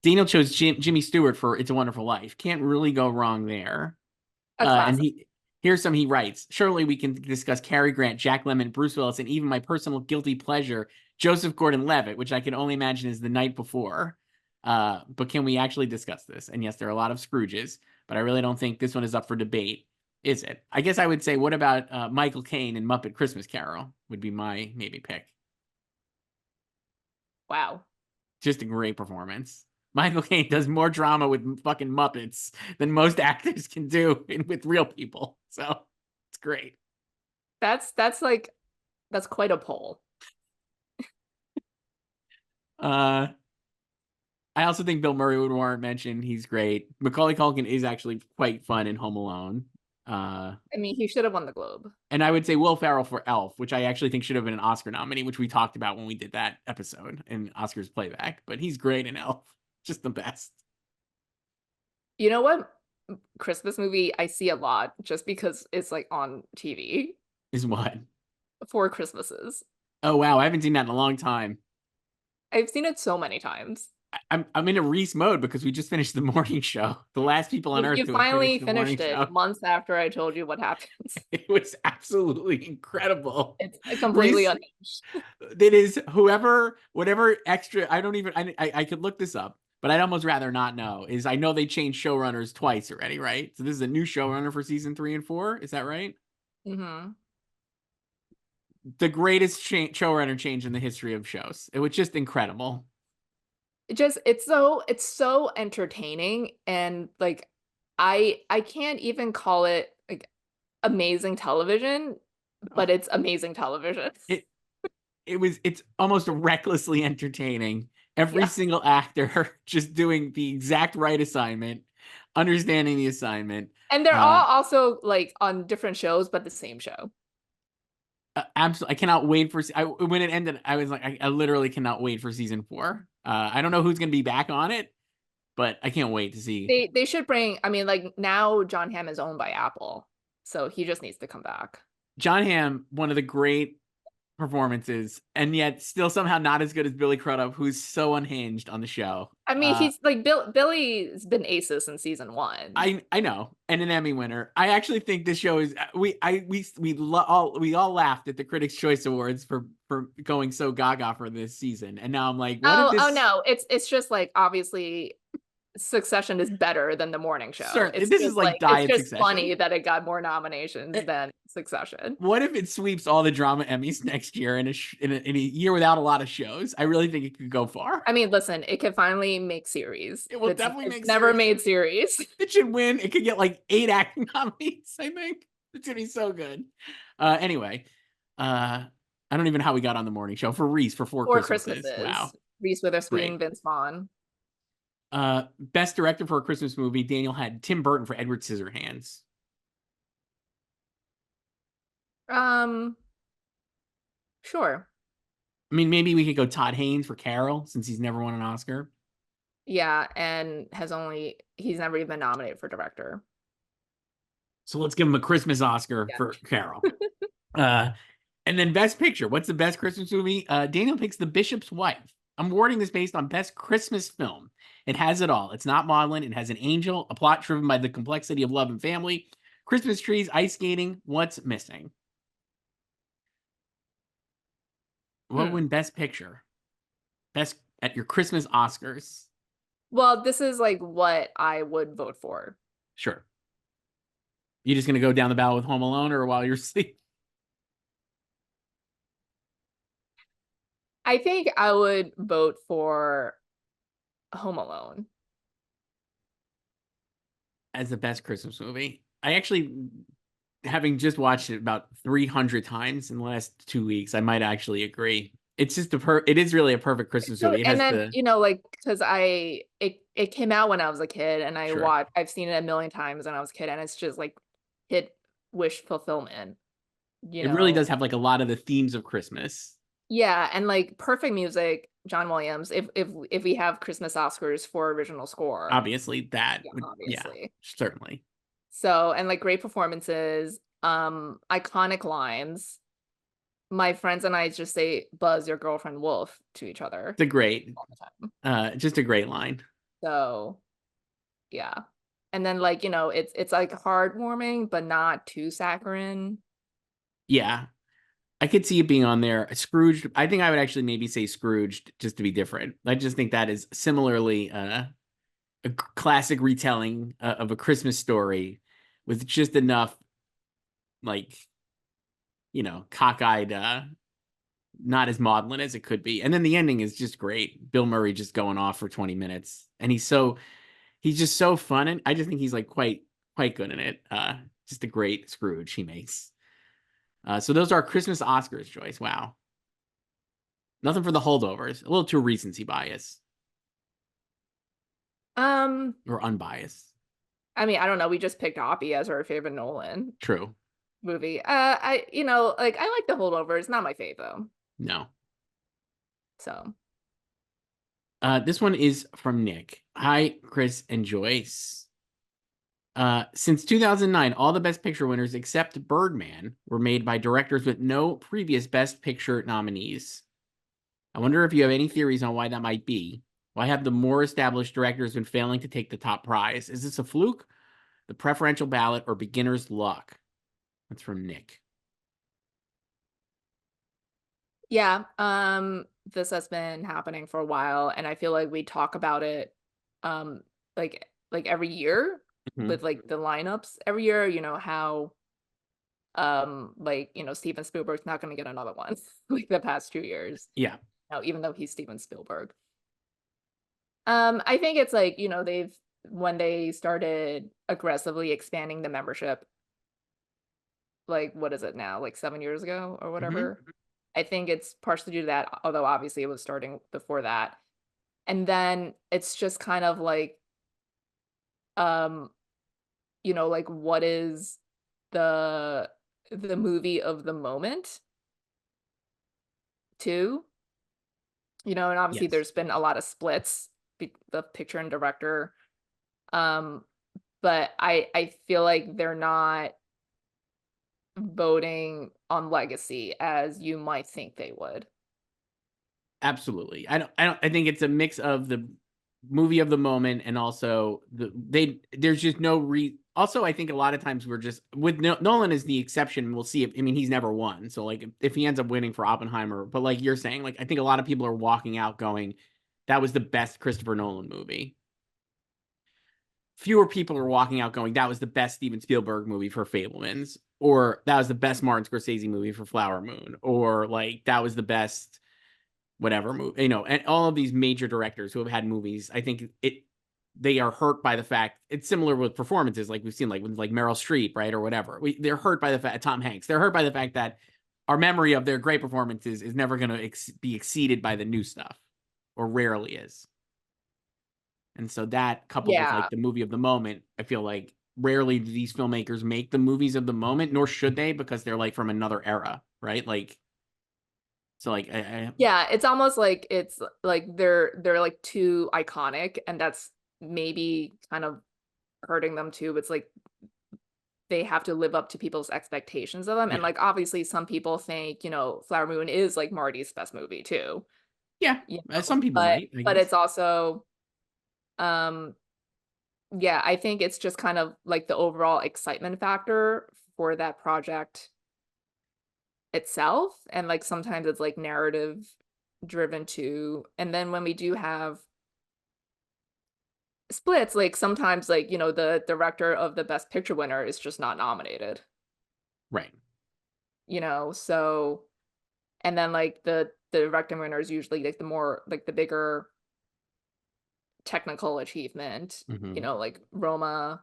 Speaker 1: Daniel chose Jimmy Stewart for It's a Wonderful Life. Can't really go wrong there.
Speaker 2: A
Speaker 1: And
Speaker 2: classic.
Speaker 1: here's some he writes. Surely we can discuss Cary Grant, Jack Lemmon, Bruce Willis, and even my personal guilty pleasure, Joseph Gordon-Levitt, which I can only imagine is The Night Before. But can we actually discuss this? And yes, there are a lot of Scrooges, but I really don't think this one is up for debate, is it? I guess I would say, what about Michael Caine and Muppet Christmas Carol would be my maybe pick.
Speaker 2: Wow.
Speaker 1: Just a great performance. Michael Caine does more drama with fucking Muppets than most actors can do with real people. So it's great.
Speaker 2: That's quite a poll.
Speaker 1: I also think Bill Murray would warrant mention. He's great. Macaulay Culkin is actually quite fun in Home Alone.
Speaker 2: I mean, he should have won the Globe.
Speaker 1: And I would say Will Ferrell for Elf, which I actually think should have been an Oscar nominee, which we talked about when we did that episode in Oscars playback. But he's great in Elf. Just the best.
Speaker 2: You know what Christmas movie I see a lot just because it's like on TV?
Speaker 1: Is what?
Speaker 2: Four Christmases.
Speaker 1: Oh wow, I haven't seen that in a long time.
Speaker 2: I've seen it so many times.
Speaker 1: I'm in a Reese mode because we just finished the morning show. The last people on earth
Speaker 2: You
Speaker 1: to have
Speaker 2: finally
Speaker 1: finished the morning
Speaker 2: finished it
Speaker 1: show.
Speaker 2: months after I told you what happens.
Speaker 1: It was absolutely incredible.
Speaker 2: It's completely
Speaker 1: Reese,
Speaker 2: unhinged.
Speaker 1: it is whatever extra. I don't even. I could look this up, but I'd almost rather not know. Is I know they changed showrunners twice already, right? So this is a new showrunner for season 3 and 4. Is that right?
Speaker 2: Mm-hmm.
Speaker 1: The greatest showrunner change in the history of shows. It was just incredible.
Speaker 2: It's so entertaining, and like I can't even call it like amazing television, but it's amazing television.
Speaker 1: It it's almost recklessly entertaining. Every
Speaker 2: Yeah.
Speaker 1: single actor just doing the exact right assignment, understanding the assignment.
Speaker 2: And they're all also like on different shows, but the same show.
Speaker 1: Absolutely, I cannot wait for. When it ended, I was like, I literally cannot wait for season 4. I don't know who's going to be back on it, but I can't wait to see.
Speaker 2: They should bring, I mean, like now John Hamm is owned by Apple, so he just needs to come back.
Speaker 1: John Hamm, one of the great performances, and yet still somehow not as good as Billy Crudup, who's so unhinged on the show.
Speaker 2: I mean, he's like Billy's been aces in season 1.
Speaker 1: I know, and an Emmy winner. I actually think this show is we all laughed at the Critics' Choice Awards for going so gaga for this season, and now I'm like, what if
Speaker 2: Oh
Speaker 1: this?
Speaker 2: no, it's just like obviously Succession is better than the morning show.
Speaker 1: Certainly,
Speaker 2: It's
Speaker 1: this is
Speaker 2: just
Speaker 1: like
Speaker 2: it's
Speaker 1: diet
Speaker 2: just
Speaker 1: Succession.
Speaker 2: funny that it got more nominations than Succession.
Speaker 1: What if it sweeps all the drama Emmys next year in a year without a lot of shows? I really think it could go far.
Speaker 2: I mean, listen, it can finally make series.
Speaker 1: It will
Speaker 2: It's
Speaker 1: definitely make
Speaker 2: never
Speaker 1: series.
Speaker 2: made series.
Speaker 1: It should win. It could get like 8 acting nominees. I think it's gonna be so good. Anyway, I don't even know how we got on the morning show for Reese for Four
Speaker 2: Four
Speaker 1: Christmases. Wow,
Speaker 2: Christmases. Reese Witherspoon,
Speaker 1: great.
Speaker 2: Vince Vaughn.
Speaker 1: Best director for a Christmas movie. Daniel had Tim Burton for Edward Scissorhands.
Speaker 2: Sure.
Speaker 1: I mean, maybe we could go Todd Haynes for Carol since he's never won an Oscar.
Speaker 2: Yeah, and he's never even been nominated for director.
Speaker 1: So let's give him a Christmas Oscar for Carol. And then Best Picture. What's the best Christmas movie? Daniel picks The Bishop's Wife. I'm awarding this based on Best Christmas Film. It has it all. It's not maudlin. It has an angel, a plot driven by the complexity of love and family, Christmas trees, ice skating. What's missing? What would win Best Picture? Best at your Christmas Oscars.
Speaker 2: Well, this is like what I would vote for.
Speaker 1: Sure. You just gonna go down the ballot with Home Alone or while you're asleep?
Speaker 2: I think I would vote for Home Alone
Speaker 1: As the best Christmas movie. I actually, having just watched it about 300 times in the last 2 weeks, I might actually agree. It's just it is really a perfect Christmas movie. It
Speaker 2: and
Speaker 1: has
Speaker 2: then like because it came out when I was a kid, and
Speaker 1: Sure.
Speaker 2: I've seen it a million times when I was a kid, and it's just like hit wish fulfillment.
Speaker 1: It really does have like a lot of the themes of Christmas.
Speaker 2: Yeah, and like perfect music, John Williams. If we have Christmas Oscars for original score,
Speaker 1: Obviously,
Speaker 2: obviously.
Speaker 1: certainly.
Speaker 2: So, and like great performances, iconic lines. my friends and I just say Buzz, your girlfriend Wolf to each other
Speaker 1: It's a great,
Speaker 2: all the time.
Speaker 1: just a great line.
Speaker 2: So yeah. And then like, it's like heartwarming, but not too saccharine.
Speaker 1: Yeah, I could see it being on there. Scrooged. I think I would actually maybe say Scrooged just to be different. I just think that is similarly a classic retelling of a Christmas story with just enough like cockeyed, not as maudlin as it could be. And then the ending is just great. Bill Murray just going off for 20 minutes, and he's just so fun, and I just think he's like quite good in it. Just a great Scrooge he makes. So those are Christmas Oscars, Joyce. Wow. Nothing for the holdovers. A little too recency bias
Speaker 2: Um,
Speaker 1: or unbiased.
Speaker 2: I mean, I don't know. We just picked Hoppy as our favorite Nolan
Speaker 1: True.
Speaker 2: movie. Like I like The Holdovers, not my fave though.
Speaker 1: No.
Speaker 2: So
Speaker 1: This one is from Nick. Hi, Chris and Joyce. Since 2009, all the Best Picture winners except Birdman were made by directors with no previous Best Picture nominees. I wonder if you have any theories on why that might be. Why have the more established directors been failing to take the top prize? Is this a fluke, the preferential ballot, or beginner's luck? That's from Nick.
Speaker 2: yeah, this has been happening for a while, and I feel like we talk about it, um, like every year
Speaker 1: Mhm.
Speaker 2: with like the lineups every year. How Steven Spielberg's not going to get another one like the past 2 years.
Speaker 1: Yeah,
Speaker 2: Now, even though he's Steven Spielberg. I think it's like, they've when they started aggressively expanding the membership, like what is it now, like 7 years ago or
Speaker 1: hmm
Speaker 2: whatever. I think it's partially due to that, although obviously it was starting before that. And then it's just kind of like, um, like what is the the movie of the moment too? And obviously
Speaker 1: yes,
Speaker 2: there's been a lot of splits, the picture and director. Um, but I feel like they're not voting on legacy as you might think they would.
Speaker 1: absolutely. I think it's a mix of the movie of the moment and also there's just no also I think a lot of times we're just with Nolan is the exception. We'll see if I mean he's never won. So like if he ends up winning for Oppenheimer, but like you're saying, like I think a lot of people are walking out going, that was the best Christopher Nolan movie. Fewer people are walking out going, that was the best Steven Spielberg movie for Fablemans, or that was the best Martin Scorsese movie for Flower Moon, or like that was the best whatever movie, and all of these major directors who have had movies, I think they are hurt by the fact it's similar with performances, like we've seen, like with like Meryl Streep, right, or whatever. They're hurt by the fact Tom Hanks. They're hurt by the fact that our memory of their great performances is never going to be exceeded by the new stuff, or rarely is. And so that coupled with
Speaker 2: Yeah.
Speaker 1: like the movie of the moment, I feel like rarely do these filmmakers make the movies of the moment, nor should they, because they're like from another era, right? Like, so like
Speaker 2: Yeah, it's almost like it's like they're like too iconic, and that's maybe kind of hurting them too. It's like they have to live up to people's expectations of them. And
Speaker 1: yeah,
Speaker 2: like obviously some people think, Flower Moon is like Marty's best movie too.
Speaker 1: yeah. Some people
Speaker 2: But
Speaker 1: might, I
Speaker 2: but
Speaker 1: guess.
Speaker 2: it's also um yeah, I think it's just kind of like the overall excitement factor for that project itself. And like sometimes it's like narrative driven too. And then when we do have splits, like sometimes like, the director of the best picture winner is just not nominated,
Speaker 1: Right.
Speaker 2: so and then like the directing winner is usually like the more like the bigger technical achievement,
Speaker 1: hmm
Speaker 2: like Roma.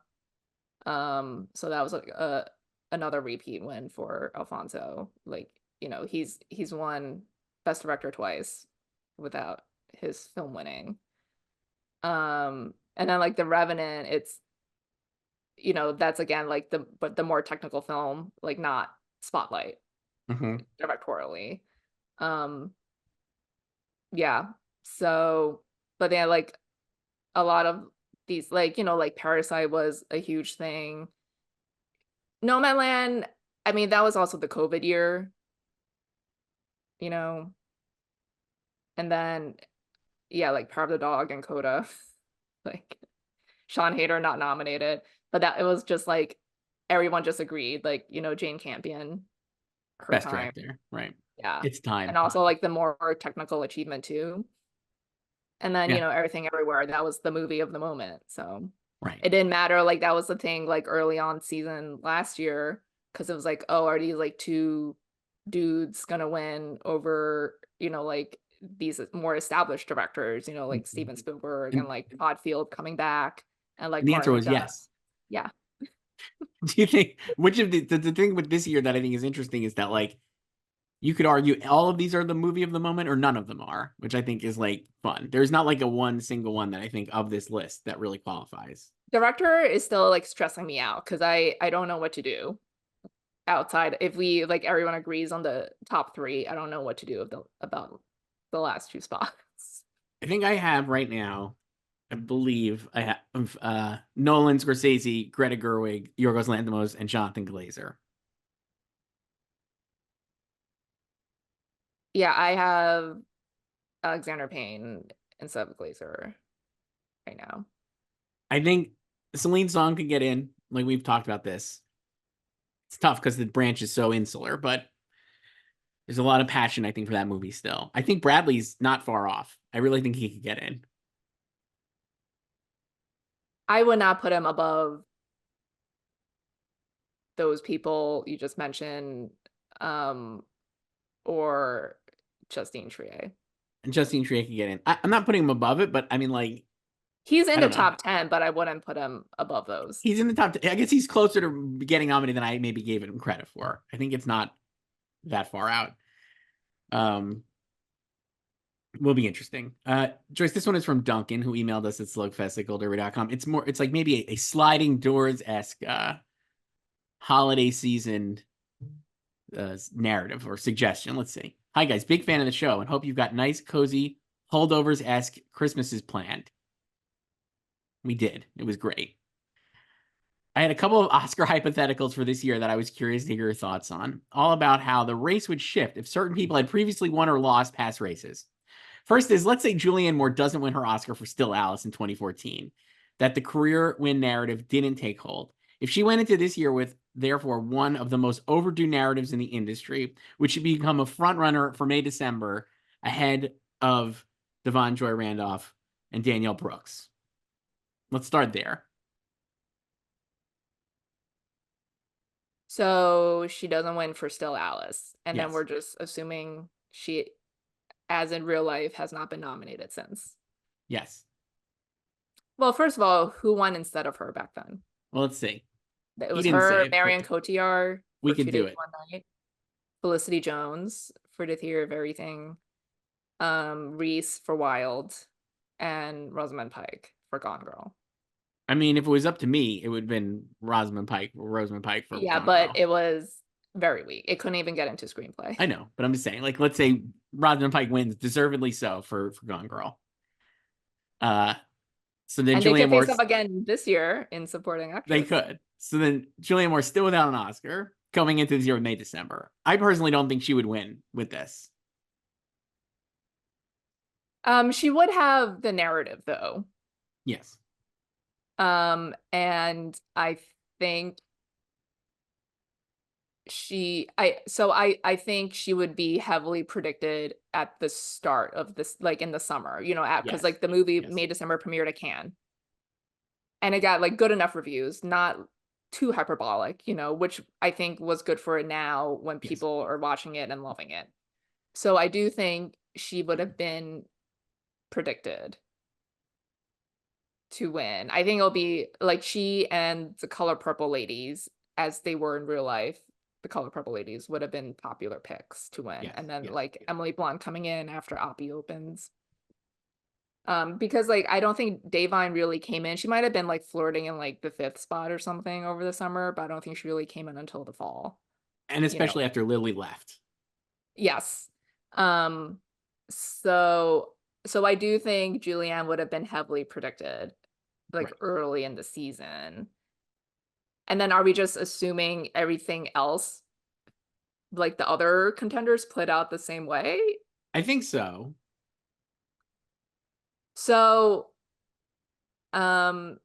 Speaker 2: So that was like another repeat win for Alfonso. Like, he's won best director twice without his film winning. And then like The Revenant, it's that's again like the more technical film, like not Spotlight
Speaker 1: hmm
Speaker 2: directorially. Um, yeah. So, but then like a lot of these, like, like Parasite was a huge thing. Nomadland, I mean, that was also the COVID year. you know, and then yeah, like Power of the Dog and Coda, like Sean Hayter not nominated, but that it was just like everyone just agreed, like, Jane Campion, her
Speaker 1: Best
Speaker 2: time.
Speaker 1: director, right?
Speaker 2: Yeah.
Speaker 1: It's
Speaker 2: And
Speaker 1: time.
Speaker 2: also like the more technical achievement too. And then,
Speaker 1: Yeah,
Speaker 2: Everything Everywhere, that was the movie of the moment. So
Speaker 1: right.
Speaker 2: it didn't matter. Like that was the thing like early on season last year, because it was like, oh, are these like two dudes gonna win over, like these more established directors, like Steven Spielberg and
Speaker 1: And,
Speaker 2: like Todd Field coming back and like
Speaker 1: and the answer
Speaker 2: Martin
Speaker 1: was
Speaker 2: McDonagh.
Speaker 1: yes.
Speaker 2: Yeah.
Speaker 1: Do you think which of the thing with this year that I think is interesting is that like you could argue all of these are the movie of the moment or none of them are, which I think is like fun. There's not like a one single one that I think of this list that really qualifies.
Speaker 2: Director is still like stressing me out because I don't know what to do outside. If we like everyone agrees on the top three, I don't know what to do about the last two spots.
Speaker 1: I think I have right now, I believe I have Nolan, Scorsese, Greta Gerwig, Yorgos Lanthimos, and Jonathan Glazer.
Speaker 2: Yeah, I have Alexander Payne instead of Glazer right now.
Speaker 1: I think Celine Song could get in. Like we've talked about this. It's tough because the branch is so insular, but there's a lot of passion, I think, for that movie still. I think Bradley's not far off. I really think he could get in.
Speaker 2: I would not put him above those people you just mentioned, um, or Justine Triet.
Speaker 1: And Justine Triet could get in. I'm not putting him above it, but I mean, like,
Speaker 2: He's
Speaker 1: I
Speaker 2: in the
Speaker 1: don't know.
Speaker 2: top 10, but I wouldn't put him above those.
Speaker 1: He's in the top. I guess he's closer to getting nominated than I maybe gave him credit for. I think it's not that far out. Um, will be interesting. Joyce, this one is from Duncan, who emailed us at slugfest@goldderby.com. It's like maybe a sliding doors esque holiday season narrative or suggestion. Let's see. Hi guys, big fan of the show and hope you've got nice, cozy holdovers esque Christmases planned. We did. It was great. I had a couple of Oscar hypotheticals for this year that I was curious to hear your thoughts on, all about how the race would shift if certain people had previously won or lost past races. First is, let's say Julianne Moore doesn't win her Oscar for Still Alice in 2014, that the career win narrative didn't take hold. If she went into this year with, therefore, one of the most overdue narratives in the industry, which should become a frontrunner for May, December, ahead of Devon Joy Randolph and Danielle Brooks. Let's start there.
Speaker 2: So she doesn't win for Still Alice. And then
Speaker 1: Yes.
Speaker 2: we're just assuming she, as in real life, has not been nominated since.
Speaker 1: Yes.
Speaker 2: Well, first of all, who won instead of her back then?
Speaker 1: Well, let's see.
Speaker 2: It
Speaker 1: He
Speaker 2: was
Speaker 1: didn't
Speaker 2: her,
Speaker 1: say it,
Speaker 2: Marion
Speaker 1: but
Speaker 2: Cotillard
Speaker 1: we
Speaker 2: for
Speaker 1: could
Speaker 2: Two
Speaker 1: do
Speaker 2: Days,
Speaker 1: it.
Speaker 2: One Night, Felicity Jones for The Theory of Everything, Reese for Wild, and Rosamund Pike for Gone Girl.
Speaker 1: I mean, if it was up to me, it would have been Rosamund Pike for
Speaker 2: Yeah,
Speaker 1: Gone
Speaker 2: but
Speaker 1: Girl.
Speaker 2: it was very weak. It couldn't even get into screenplay.
Speaker 1: I know, but I'm just saying, like, let's say Rosamund Pike wins, deservedly so for Gone Girl. So then
Speaker 2: And they
Speaker 1: Julianne
Speaker 2: could face
Speaker 1: Moore,
Speaker 2: up again this year in supporting
Speaker 1: they
Speaker 2: actress.
Speaker 1: could. So then Julianne Moore still without an Oscar coming into this year with May, December. I personally don't think she would win with this.
Speaker 2: She would have the narrative though.
Speaker 1: Yes.
Speaker 2: And I think I think she would be heavily predicted at the start of this, like in the summer, because
Speaker 1: Yes.
Speaker 2: like the movie
Speaker 1: Yes.
Speaker 2: May December premiered at Cannes. And it got like good enough reviews, not too hyperbolic, which I think was good for it now when
Speaker 1: Yes.
Speaker 2: people are watching it and loving it. So I do think she would have been predicted to win. I think it'll be like she and the Color Purple ladies, as they were in real life, the Color Purple ladies would have been popular picks to win.
Speaker 1: Yes.
Speaker 2: And then
Speaker 1: Yes.
Speaker 2: like Emily Blunt coming in after Oppie opens. Because like I don't think Davine really came in. She might have been like flirting in like the fifth spot or something over the summer, but I don't think she really came in until the fall.
Speaker 1: And especially after Lily left.
Speaker 2: Yes. Um, so I do think Julianne would have been heavily predicted like
Speaker 1: Right.
Speaker 2: early in the season. And then are we just assuming everything else like the other contenders played out the same way.
Speaker 1: I think so.
Speaker 2: So, um,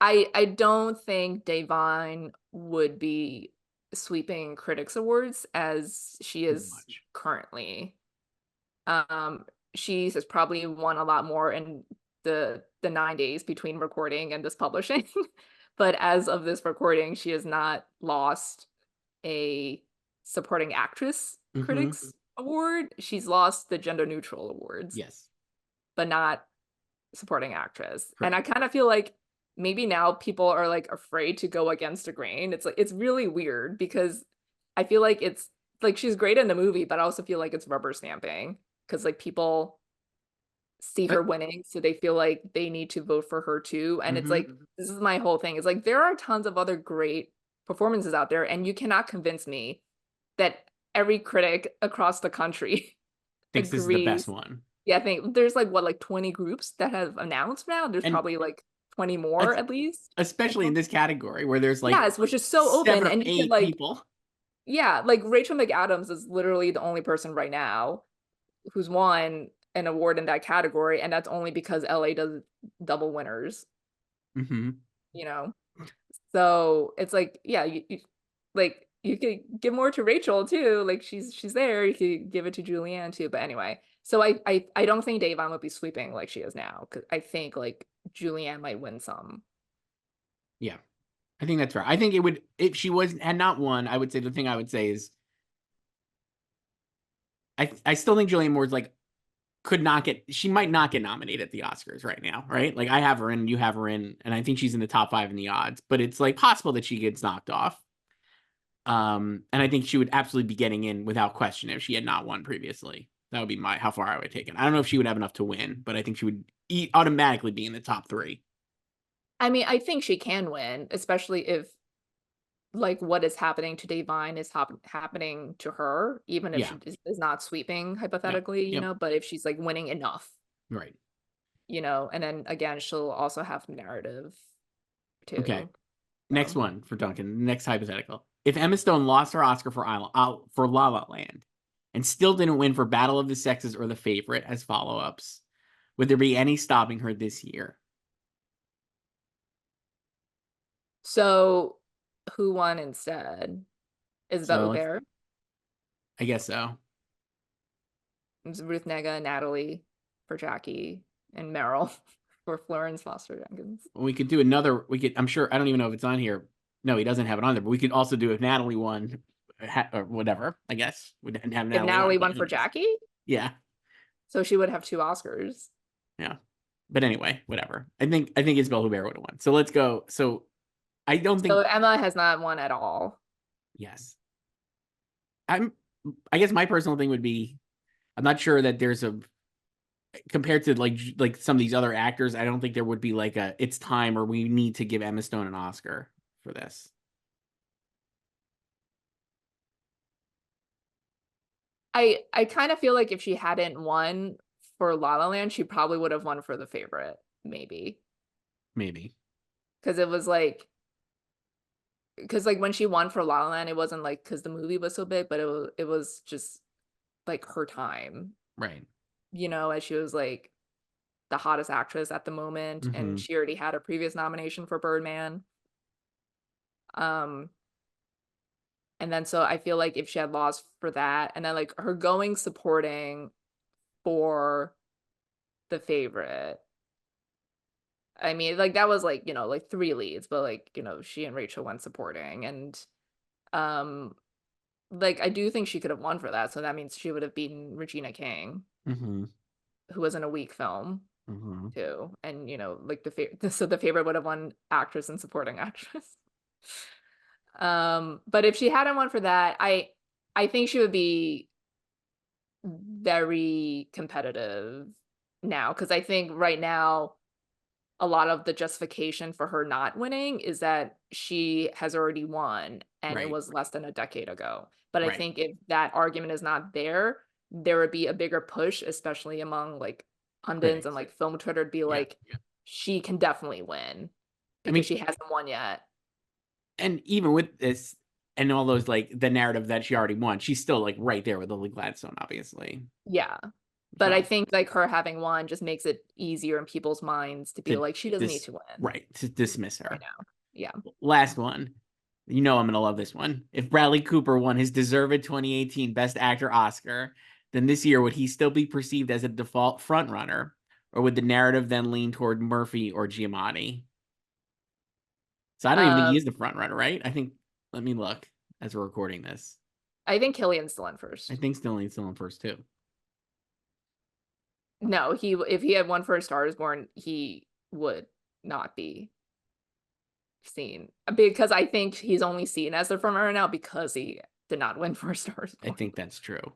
Speaker 2: I don't think Davine would be sweeping critics awards as she
Speaker 1: Too
Speaker 2: is
Speaker 1: much.
Speaker 2: currently. Um, she has probably won a lot more in the 9 days between recording and this publishing. But as of this recording, she has not lost a supporting actress
Speaker 1: Mm-hmm.
Speaker 2: critics award. She's lost the gender neutral awards,
Speaker 1: Yes.
Speaker 2: but not supporting actress. And I
Speaker 1: Correct.
Speaker 2: kind of feel like maybe now people are like afraid to go against a grain. It's like it's really weird because I feel like it's like she's great in the movie, but I also feel like it's rubber stamping because like people see her
Speaker 1: But
Speaker 2: winning, so they feel like they need to vote for her too. And it's
Speaker 1: mm-hmm.
Speaker 2: like this is my whole thing. It's like there are tons of other great performances out there, and you cannot convince me that every critic across the country
Speaker 1: Thinks this is the best
Speaker 2: agrees.
Speaker 1: one.
Speaker 2: Yeah, I think there's like what, like 20 groups that have announced now. There's
Speaker 1: And
Speaker 2: probably like 20 more
Speaker 1: es-
Speaker 2: at least.
Speaker 1: especially in this category where there's like
Speaker 2: Yes, which is so open.
Speaker 1: 7 or
Speaker 2: And you can
Speaker 1: 8
Speaker 2: like,
Speaker 1: people.
Speaker 2: yeah, like Rachel McAdams is literally the only person right now who's won an award in that category, and that's only because LA does double winners,
Speaker 1: Mm-hmm.
Speaker 2: you know? So it's like, yeah, like you could give more to Rachel too. Like she's there. You could give it to Julianne too. But anyway, so I don't think Davon would be sweeping like she is now because I think like Julianne might win some.
Speaker 1: Yeah. I think that's right. I think it would if she was had not won, I would say the thing I would say is I still think Julianne Moore's like could not get she might not get nominated at the Oscars right now, right? Like I have her in, you have her in, and I think she's in the top 5 in the odds, but it's like possible that she gets knocked off. And I think she would absolutely be getting in without question if she had not won previously. That would be my how far I would take it. I don't know if she would have enough to win, but I think she would automatically be in the top 3.
Speaker 2: I mean, I think she can win, especially if like what is happening to Davine is happening to her, even if
Speaker 1: Yeah.
Speaker 2: she is not sweeping
Speaker 1: Yep.
Speaker 2: hypothetically,
Speaker 1: Yep.
Speaker 2: but if she's like winning enough,
Speaker 1: Right.
Speaker 2: and then again, she'll also have narrative
Speaker 1: Okay.
Speaker 2: too.
Speaker 1: Next
Speaker 2: So.
Speaker 1: one for Duncan. Next hypothetical. If Emma Stone lost her Oscar for La La Land and still didn't win for Battle of the Sexes or The Favorite as follow-ups, would there be any stopping her this year?
Speaker 2: So who won instead? Isabelle
Speaker 1: So let's,
Speaker 2: Huppert,
Speaker 1: I guess so.
Speaker 2: it was Ruth Negga, Natalie for Jackie, and Meryl for Florence Foster Jenkins.
Speaker 1: We could do another. We could. I'm sure. I don't even know if it's on here. No, he doesn't have it on there. But we could also do if Natalie won, or whatever. I guess we didn't have
Speaker 2: If
Speaker 1: Natalie won.
Speaker 2: Natalie
Speaker 1: But
Speaker 2: won
Speaker 1: who
Speaker 2: for
Speaker 1: knows?
Speaker 2: Jackie,
Speaker 1: Yeah,
Speaker 2: so she would have 2 Oscars.
Speaker 1: yeah. But anyway, whatever. I think Isabelle Huppert would have won. So let's go. So I don't
Speaker 2: So
Speaker 1: think.
Speaker 2: Emma has not won at all.
Speaker 1: Yes, I'm. I guess my personal thing would be I'm not sure that there's a compared to like some of these other actors. I don't think there would be like a it's time or we need to give Emma Stone an Oscar for this.
Speaker 2: I kind of feel like if she hadn't won for La La Land, she probably would have won for The Favorite, maybe.
Speaker 1: Maybe.
Speaker 2: Because it was because like when she won for La La Land, it wasn't like because the movie was so big, but it was just like her time,
Speaker 1: Right.
Speaker 2: as she was like the hottest actress at the moment, and
Speaker 1: Mm-hmm.
Speaker 2: she already had a previous nomination for Birdman. Um, and then so I feel like if she had lost for that, and then like her going supporting for The Favorite, I mean, like that was like, like 3 leads, but like, she and Rachel went supporting, and um like I do think she could have won for that. So that means she would have beaten Regina King,
Speaker 1: Mm-hmm.
Speaker 2: who was in a weak film
Speaker 1: Mm-hmm.
Speaker 2: too. And like so The Favorite would have won actress and supporting actress. But if she hadn't won for that, I think she would be very competitive now, because I think right now a lot of the justification for her not winning is that she has already won and it
Speaker 1: Right.
Speaker 2: was less than a decade ago. But I
Speaker 1: Right.
Speaker 2: think if that argument is not there, there would be a bigger push, especially among like pundits and
Speaker 1: Critics.
Speaker 2: like film Twitter, to be
Speaker 1: Yeah.
Speaker 2: like, she can definitely win
Speaker 1: I
Speaker 2: because
Speaker 1: mean,
Speaker 2: she hasn't won yet.
Speaker 1: and even with this, and all those, like, the narrative that she already won, she's still, like, right there with Lily Gladstone, obviously.
Speaker 2: Yeah. But I
Speaker 1: So
Speaker 2: think like her having won just makes it easier in people's minds to be
Speaker 1: to
Speaker 2: like, she doesn't need to win
Speaker 1: right, to dismiss
Speaker 2: right
Speaker 1: her.
Speaker 2: now. Yeah.
Speaker 1: Last one. You know I'm gonna love this one. If Bradley Cooper won his deserved 2018 Best Actor Oscar, then this year would he still be perceived as a default frontrunner, or would the narrative then lean toward Murphy or Giamatti? So I don't even think he
Speaker 2: Um,
Speaker 1: is the frontrunner, right? I think. Let me look as we're recording this.
Speaker 2: I think Killian's still in
Speaker 1: I
Speaker 2: first.
Speaker 1: think still in first too.
Speaker 2: No, if he had won for A Star Is Born, he would not be seen because I think he's only seen as the frontrunner now because he did not win for A Star Is
Speaker 1: I
Speaker 2: Born.
Speaker 1: think that's true.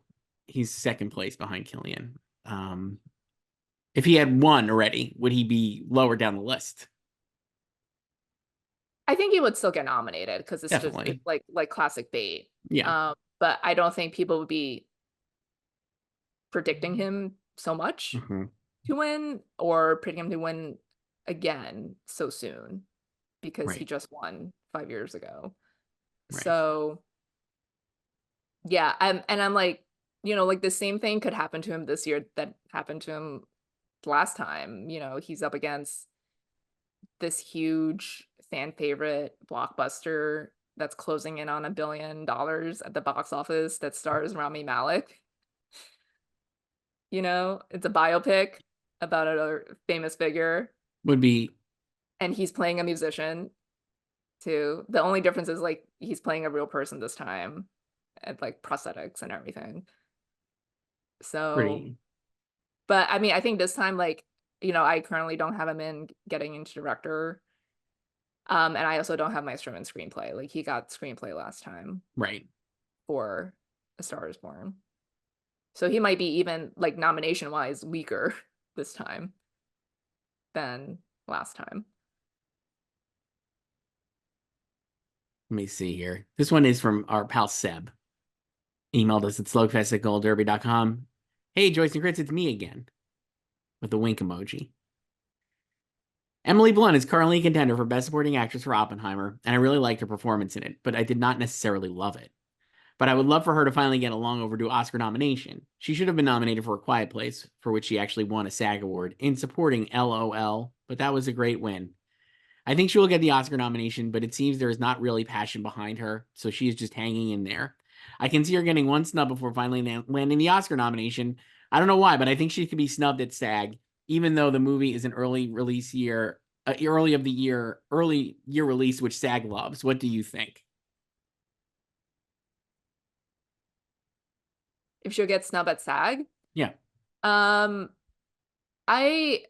Speaker 1: He's second place behind Killian. If he had won already, would he be lower down the list?
Speaker 2: I think he would still get nominated because it's
Speaker 1: Definitely.
Speaker 2: like classic bait.
Speaker 1: Yeah.
Speaker 2: But I don't think people would be predicting him so much
Speaker 1: Mm-hmm.
Speaker 2: to win or predicting him to win again so soon because he
Speaker 1: Right.
Speaker 2: just won 5 years ago.
Speaker 1: Right.
Speaker 2: So yeah, I'm like, like the same thing could happen to him this year that happened to him last time. He's up against this huge fan favorite blockbuster that's closing in on $1 billion at the box office that stars Rami Malek. It's a biopic about a famous figure,
Speaker 1: Would be
Speaker 2: and he's playing a musician too. The only difference is like he's playing a real person this time, and like prosthetics and everything. So,
Speaker 1: pretty
Speaker 2: but I mean, I think this time, like, I currently don't have him in getting into director. And I also don't have Maestro in screenplay. Like he got screenplay last time
Speaker 1: right.
Speaker 2: for A Star Is Born. So he might be even like nomination wise weaker this time than last time.
Speaker 1: Let me see here. This one is from our pal Seb. Emailed us at slugfest@goldderby.com. Hey, Joyce and Chris, it's me again. With the wink emoji. Emily Blunt is currently a contender for Best Supporting Actress for Oppenheimer, and I really liked her performance in it, but I did not necessarily love it. But I would love for her to finally get a long overdue Oscar nomination. She should have been nominated for A Quiet Place, for which she actually won a SAG award, in supporting LOL, but that was a great win. I think she will get the Oscar nomination, but it seems there is not really passion behind her, so she is just hanging in there. I can see her getting one snub before finally landing the Oscar nomination. I don't know why, but I think she could be snubbed at SAG, even though the movie is an early release year, early year release, which SAG loves. What do you think?
Speaker 2: If she'll get snubbed at SAG,
Speaker 1: Yeah,
Speaker 2: um, I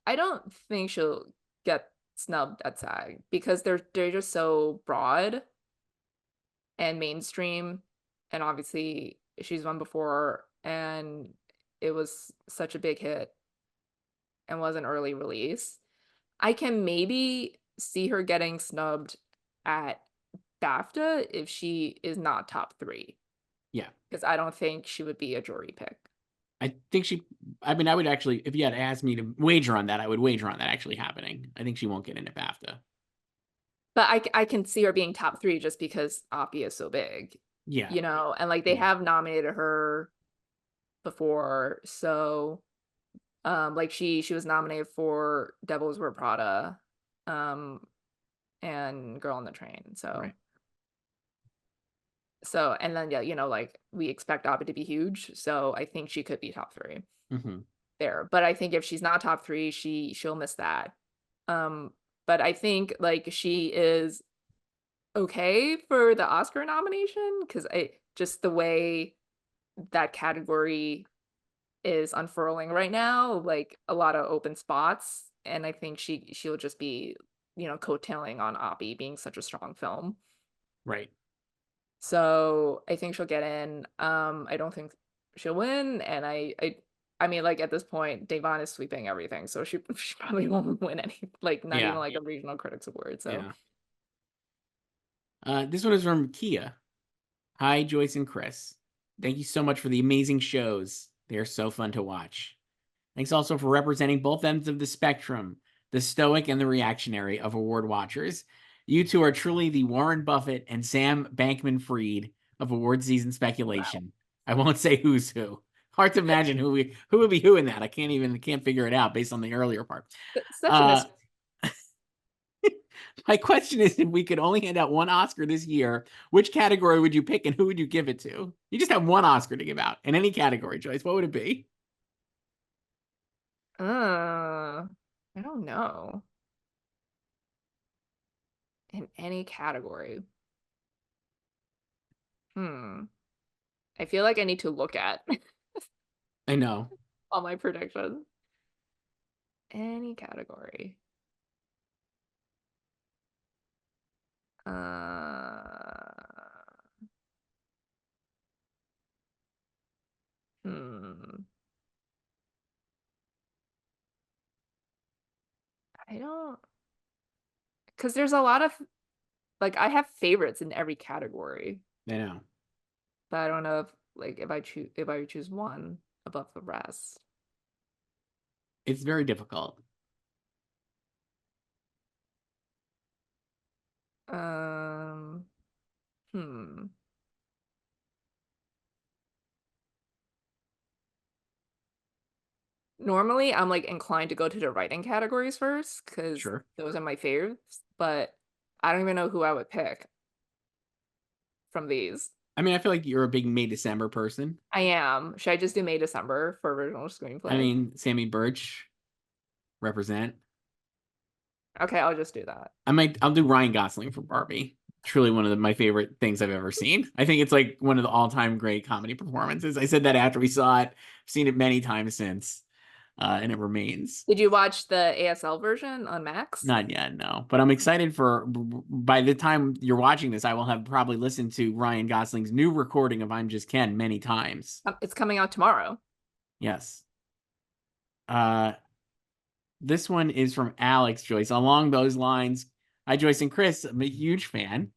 Speaker 2: I don't think she'll get snubbed at SAG because they're just so broad and mainstream, and obviously she's won before, and it was such a big hit and was an early release. I can maybe see her getting snubbed at BAFTA if she is not top three,
Speaker 1: yeah.
Speaker 2: because I don't think she would be a jury pick.
Speaker 1: I think I mean, I would actually, if you had asked me to wager on that, I would wager on that actually happening. I think she won't get into BAFTA.
Speaker 2: But I can see her being top three just because Oppie is so big,
Speaker 1: Yeah,
Speaker 2: and like they
Speaker 1: yeah,
Speaker 2: have nominated her before, so like she was nominated for Devils Wear Prada, um, and Girl on the Train.
Speaker 1: right.
Speaker 2: So and then yeah, like we expect Oppie to be huge, so I think she could be top three
Speaker 1: Mm-hmm.
Speaker 2: there. But I think if she's not top three, she'll miss that. Um, but I think like she is okay for the Oscar nomination because I just the way that category is unfurling right now, like a lot of open spots, and I think she'll just be, coattailing on Oppie being such a strong film.
Speaker 1: Right.
Speaker 2: So I think she'll get in. I don't think she'll win, and I mean, like at this point, Devon is sweeping everything, so she probably won't win any, like not even
Speaker 1: Yeah.
Speaker 2: like a regional critics award. So
Speaker 1: Yeah. This one is from Kia. Hi, Joyce and Chris. Thank you so much for the amazing shows. They are so fun to watch. Thanks also for representing both ends of the spectrum, the stoic and the reactionary of award watchers. You two are truly the Warren Buffett and Sam Bankman-Fried of award season
Speaker 2: Wow.
Speaker 1: speculation. I won't say who's who. Hard to imagine who would be who in that. I can't figure it out based on the earlier part.
Speaker 2: Such a
Speaker 1: Uh,
Speaker 2: mis.
Speaker 1: my question is, if we could only hand out one Oscar this year, which category would you pick and who would you give it to? You just have one Oscar to give out in any category, Joyce. What would it be?
Speaker 2: I don't know. In any category. Hmm. I feel like I need to look at
Speaker 1: I know.
Speaker 2: all my predictions. Any category. Uh, hmm. I don't, because there's a lot of like I have favorites in every category,
Speaker 1: I know.
Speaker 2: but I don't know if like if I would choose one above the rest.
Speaker 1: It's very difficult.
Speaker 2: Um, hmm. Normally, I'm like inclined to go to the writing categories first because
Speaker 1: Sure.
Speaker 2: those are my favorites, but I don't even know who I would pick from these.
Speaker 1: I mean, I feel like you're a big May December person.
Speaker 2: I am. Should I just do May December for original
Speaker 1: I
Speaker 2: screenplay?
Speaker 1: mean, Sammy Birch represent.
Speaker 2: Okay, I'll just do that.
Speaker 1: I'll do Ryan Gosling for Barbie. Truly one of my favorite things I've ever seen. I think it's like one of the all-time great comedy performances. I said that after we saw it. I've seen it many times since, and it remains.
Speaker 2: Did you watch the ASL version on Max?
Speaker 1: Not yet, no. But I'm excited for by the time you're watching this, I will have probably listened to Ryan Gosling's new recording of I'm Just Ken many times.
Speaker 2: It's coming out tomorrow.
Speaker 1: Yes. Uh, this one is from Alex Joyce. Along those lines, hi Joyce and Chris. I'm a huge fan.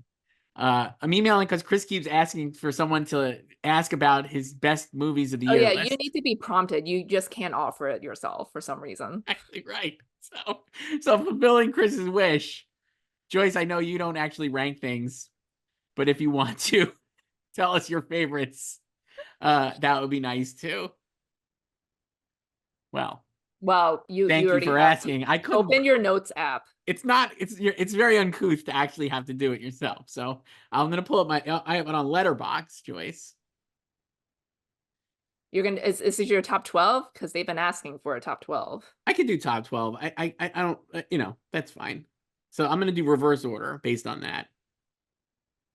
Speaker 1: I'm emailing because Chris keeps asking for someone to ask about his best movies of the
Speaker 2: Oh
Speaker 1: year
Speaker 2: yeah, you
Speaker 1: list.
Speaker 2: need to be prompted. You just can't offer it yourself for some reason.
Speaker 1: Actually, right. So fulfilling Chris's wish, Joyce. I know you don't actually rank things, but if you want to tell us your favorites, that would be nice too. Well,
Speaker 2: Well, you
Speaker 1: thank you
Speaker 2: already
Speaker 1: for
Speaker 2: have.
Speaker 1: asking. I couldn't.
Speaker 2: Open your notes app.
Speaker 1: It's not. It's very uncouth to actually have to do it yourself. So I'm gonna pull up my. I have it on Letterbox, Joyce.
Speaker 2: You're gonna is this your top 12? Because they've been asking for a top 12.
Speaker 1: I could do top 12. I don't. That's fine. So I'm gonna do reverse order based on that.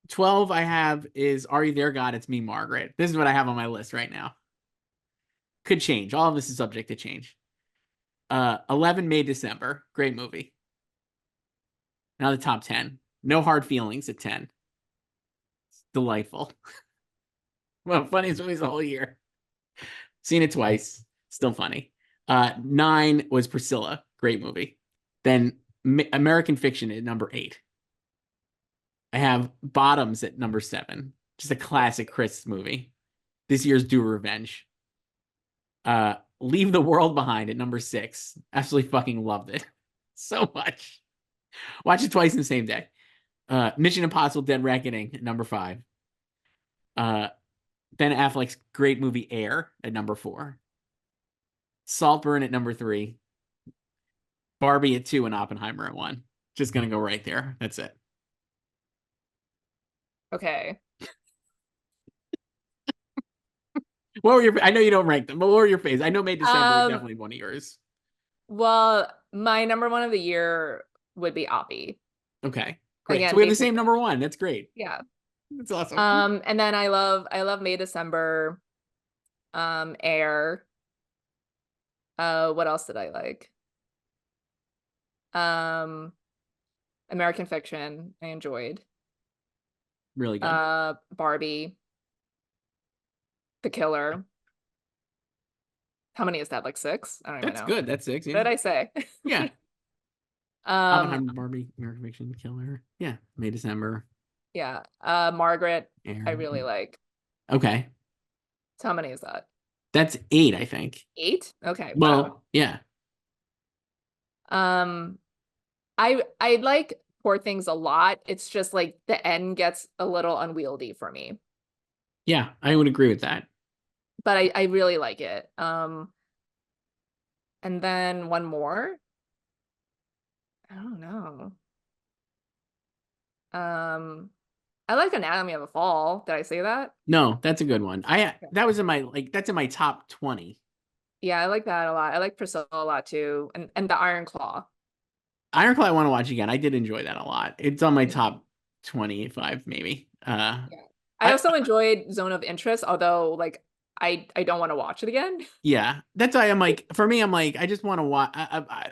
Speaker 1: 12 I have is Are You There, God? It's Me, Margaret. This is what I have on my list right now. Could change. All of this is subject to change. 11 May December. Great movie. Now the top 10. No Hard Feelings at 10. It's delightful. Well, funniest movies the whole year. Seen it twice. Still funny. 9 was Priscilla. Great movie. Then American Fiction at number 8. I have Bottoms at number 7. Just a classic Chris movie. This year's Do Revenge. Leave the World Behind at number 6. Absolutely fucking loved it so much. Watch it twice in the same day. Mission Impossible: Dead Reckoning at number 5. Ben Affleck's great movie Air at number 4. Saltburn at number 3. Barbie at 2 and Oppenheimer at 1. Just gonna go right there. That's it.
Speaker 2: Okay.
Speaker 1: What were your? I know you don't rank them, but what were your faves? I know May December is
Speaker 2: Um,
Speaker 1: definitely one of yours.
Speaker 2: well, my number one of the year would be Oppie.
Speaker 1: Okay, great. So
Speaker 2: Again,
Speaker 1: we have the
Speaker 2: based in
Speaker 1: same number one. That's great.
Speaker 2: yeah.
Speaker 1: That's awesome.
Speaker 2: And then I love May December, Air. What else did I like? Um, American Fiction, I enjoyed.
Speaker 1: Really good.
Speaker 2: Barbie, The Killer. How many is that? Like 6? I don't even
Speaker 1: That's
Speaker 2: know.
Speaker 1: good. That's 6.
Speaker 2: What
Speaker 1: Yeah.
Speaker 2: did I say?
Speaker 1: Yeah.
Speaker 2: Um,
Speaker 1: Oppenheimer, Barbie, American Fiction, Killer. Yeah. May December.
Speaker 2: yeah. Margaret, I
Speaker 1: Air.
Speaker 2: really like.
Speaker 1: Okay.
Speaker 2: So how many is that?
Speaker 1: That's 8, I think.
Speaker 2: 8? Okay, wow.
Speaker 1: Well, yeah.
Speaker 2: Um, I like Poor Things a lot. It's just like the end gets a little unwieldy for me.
Speaker 1: Yeah, I would agree with that.
Speaker 2: But I really like it. And then one more. I don't know. Um, I like Anatomy of a Fall. Did I say that?
Speaker 1: No, that's a good one.
Speaker 2: Yeah.
Speaker 1: That was in my that's in my top 20.
Speaker 2: Yeah, I like that a lot. I like Priscilla a lot too, and the Iron Claw.
Speaker 1: Ironclad I want to watch again. I did enjoy that a lot. It's on my
Speaker 2: Mhm.
Speaker 1: top 25 maybe.
Speaker 2: Yeah. I
Speaker 1: I
Speaker 2: also enjoyed Zone of Interest, although like I don't want to watch it again.
Speaker 1: Yeah, that's why I'm like, for me, I'm like, I just want to watch.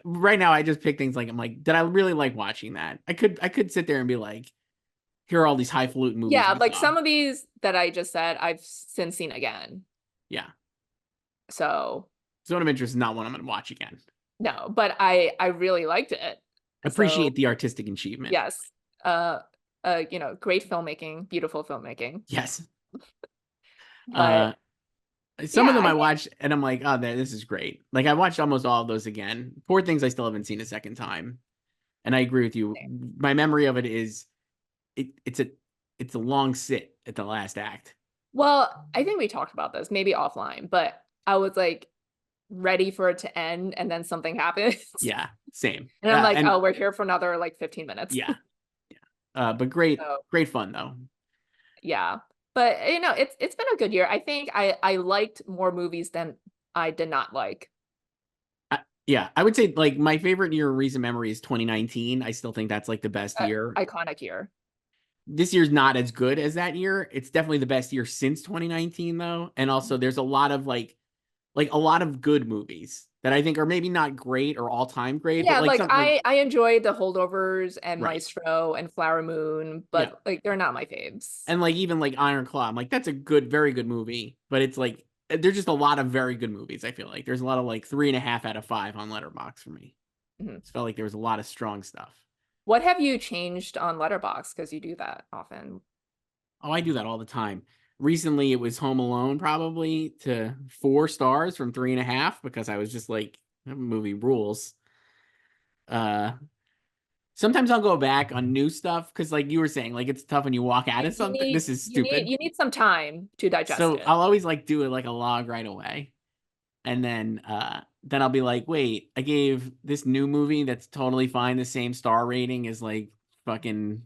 Speaker 1: Right now, I just pick things like I'm like, did I really like watching that? I could sit there and be like, here are all these highfalutin movies
Speaker 2: Yeah,
Speaker 1: I
Speaker 2: like
Speaker 1: saw.
Speaker 2: some of these that I just said, I've since seen again.
Speaker 1: Yeah,
Speaker 2: So
Speaker 1: Zone of Interest is not one I'm going to watch again.
Speaker 2: no, but I really liked it. So
Speaker 1: Appreciate the artistic achievement.
Speaker 2: yes, great filmmaking, beautiful filmmaking.
Speaker 1: Yes.
Speaker 2: But
Speaker 1: Uh, some of
Speaker 2: yeah,
Speaker 1: them
Speaker 2: I
Speaker 1: I
Speaker 2: think
Speaker 1: watched and I'm like, oh, this is great. Like I watched almost all of those again. Poor Things I still haven't seen a second time. And I agree with you. My memory of it is it, it's a it's a long sit at the last act.
Speaker 2: well, I think we talked about this maybe offline, but I was like ready for it to end and then something happens.
Speaker 1: Yeah, same.
Speaker 2: And I'm like,
Speaker 1: And
Speaker 2: oh, we're here for another like 15 minutes.
Speaker 1: yeah, but great,
Speaker 2: So
Speaker 1: great fun though.
Speaker 2: yeah. But it's been a good year. I think I liked more movies than I did not like.
Speaker 1: Yeah, I would say like my favorite year in recent memory is 2019. I still think that's like the best year.
Speaker 2: Iconic year.
Speaker 1: This year's not as good as that year. It's definitely the best year since 2019 though. And also there's a lot of like a lot of good movies that I think are maybe not great or all-time great, but
Speaker 2: Yeah,
Speaker 1: like
Speaker 2: like
Speaker 1: something like
Speaker 2: I enjoyed The Holdovers and
Speaker 1: right.
Speaker 2: Maestro and Flower Moon,
Speaker 1: Yeah.
Speaker 2: but like they're not my faves.
Speaker 1: And like even like Iron Claw, I'm like, that's a good, very good movie. But it's like there's just a lot of very good movies, I feel like. There's a lot of like 3.5 out of 5 on Letterboxd for me.
Speaker 2: Mhm.
Speaker 1: It felt like there was a lot of strong stuff.
Speaker 2: What have you changed on Letterboxd? Because you do that often.
Speaker 1: Oh, I do that all the time. Recently, it was Home Alone, probably to 4 stars from 3.5 because I was just like, that movie rules. Uh, Sometimes I'll go back on new stuff because, like you were saying, like it's tough when you walk out
Speaker 2: You,
Speaker 1: of
Speaker 2: you
Speaker 1: something.
Speaker 2: need
Speaker 1: This is
Speaker 2: you need
Speaker 1: stupid.
Speaker 2: you need some time to digest
Speaker 1: So
Speaker 2: it.
Speaker 1: I'll always like do it like a log right away, and then I'll be like, wait, I gave this new movie that's totally fine the same star rating as like fucking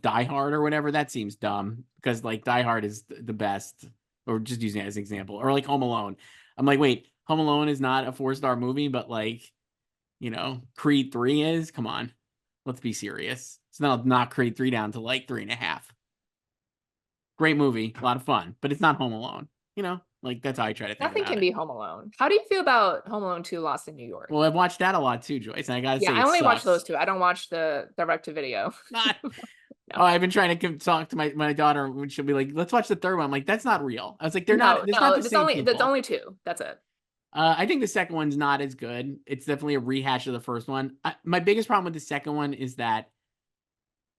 Speaker 1: Die Hard or whatever. That seems dumb because like Die Hard is the best, or just using it as an example, or like Home Alone. I'm like, wait, Home Alone is not a 4-star movie, but like Creed 3 is. Come on, let's be serious. So then I'll knock Creed 3 down to like 3.5. Great movie, a lot of fun, but it's not Home Alone. Like that's how I try to think
Speaker 2: Nothing
Speaker 1: about
Speaker 2: can
Speaker 1: it.
Speaker 2: be Home Alone. How do you feel about Home Alone 2 Lost in New York?
Speaker 1: Well, I've watched that a lot too, Joyce, and I gotta
Speaker 2: Yeah,
Speaker 1: say
Speaker 2: I
Speaker 1: it
Speaker 2: only watch those
Speaker 1: sucks.
Speaker 2: two. I don't watch the direct to video.
Speaker 1: Not.
Speaker 2: No.
Speaker 1: Oh, I've been trying to talk to my daughter when she'll be like, "Let's watch the third one." I'm like, "That's not real." I was like, "They're not.
Speaker 2: No,
Speaker 1: It's not
Speaker 2: no,
Speaker 1: the same
Speaker 2: there's
Speaker 1: people."
Speaker 2: only two. That's it.
Speaker 1: I think the second one's not as good. It's definitely a rehash of the first one. My biggest problem with the second one is that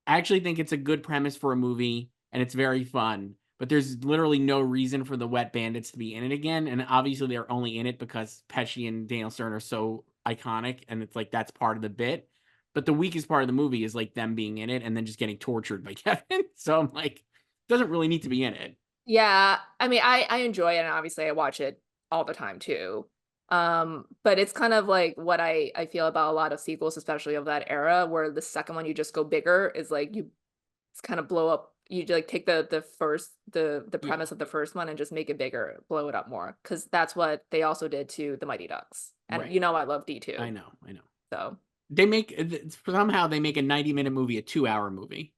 Speaker 1: I actually think it's a good premise for a movie and it's very fun, but there's literally no reason for the Wet Bandits to be in it again. And obviously they're only in it because Pesci and Daniel Stern are so iconic and it's like that's part of the bit. But the weakest part of the movie is like them being in it and then just getting tortured by Kevin. So I'm like, doesn't really need to be in it.
Speaker 2: Yeah, I mean, I enjoy it, and obviously I watch it all the time too. But it's kind of like what I feel about a lot of sequels, especially of that era, where the second one you just go bigger is like it's kind of blow up. You like take the first the
Speaker 1: Yeah,
Speaker 2: premise of the first one and just make it bigger, blow it up more, because that's what they also did to the Mighty Ducks. And
Speaker 1: right.
Speaker 2: I love D2.
Speaker 1: I know. I know.
Speaker 2: So,
Speaker 1: Somehow they make a 90-minute movie a 2-hour movie.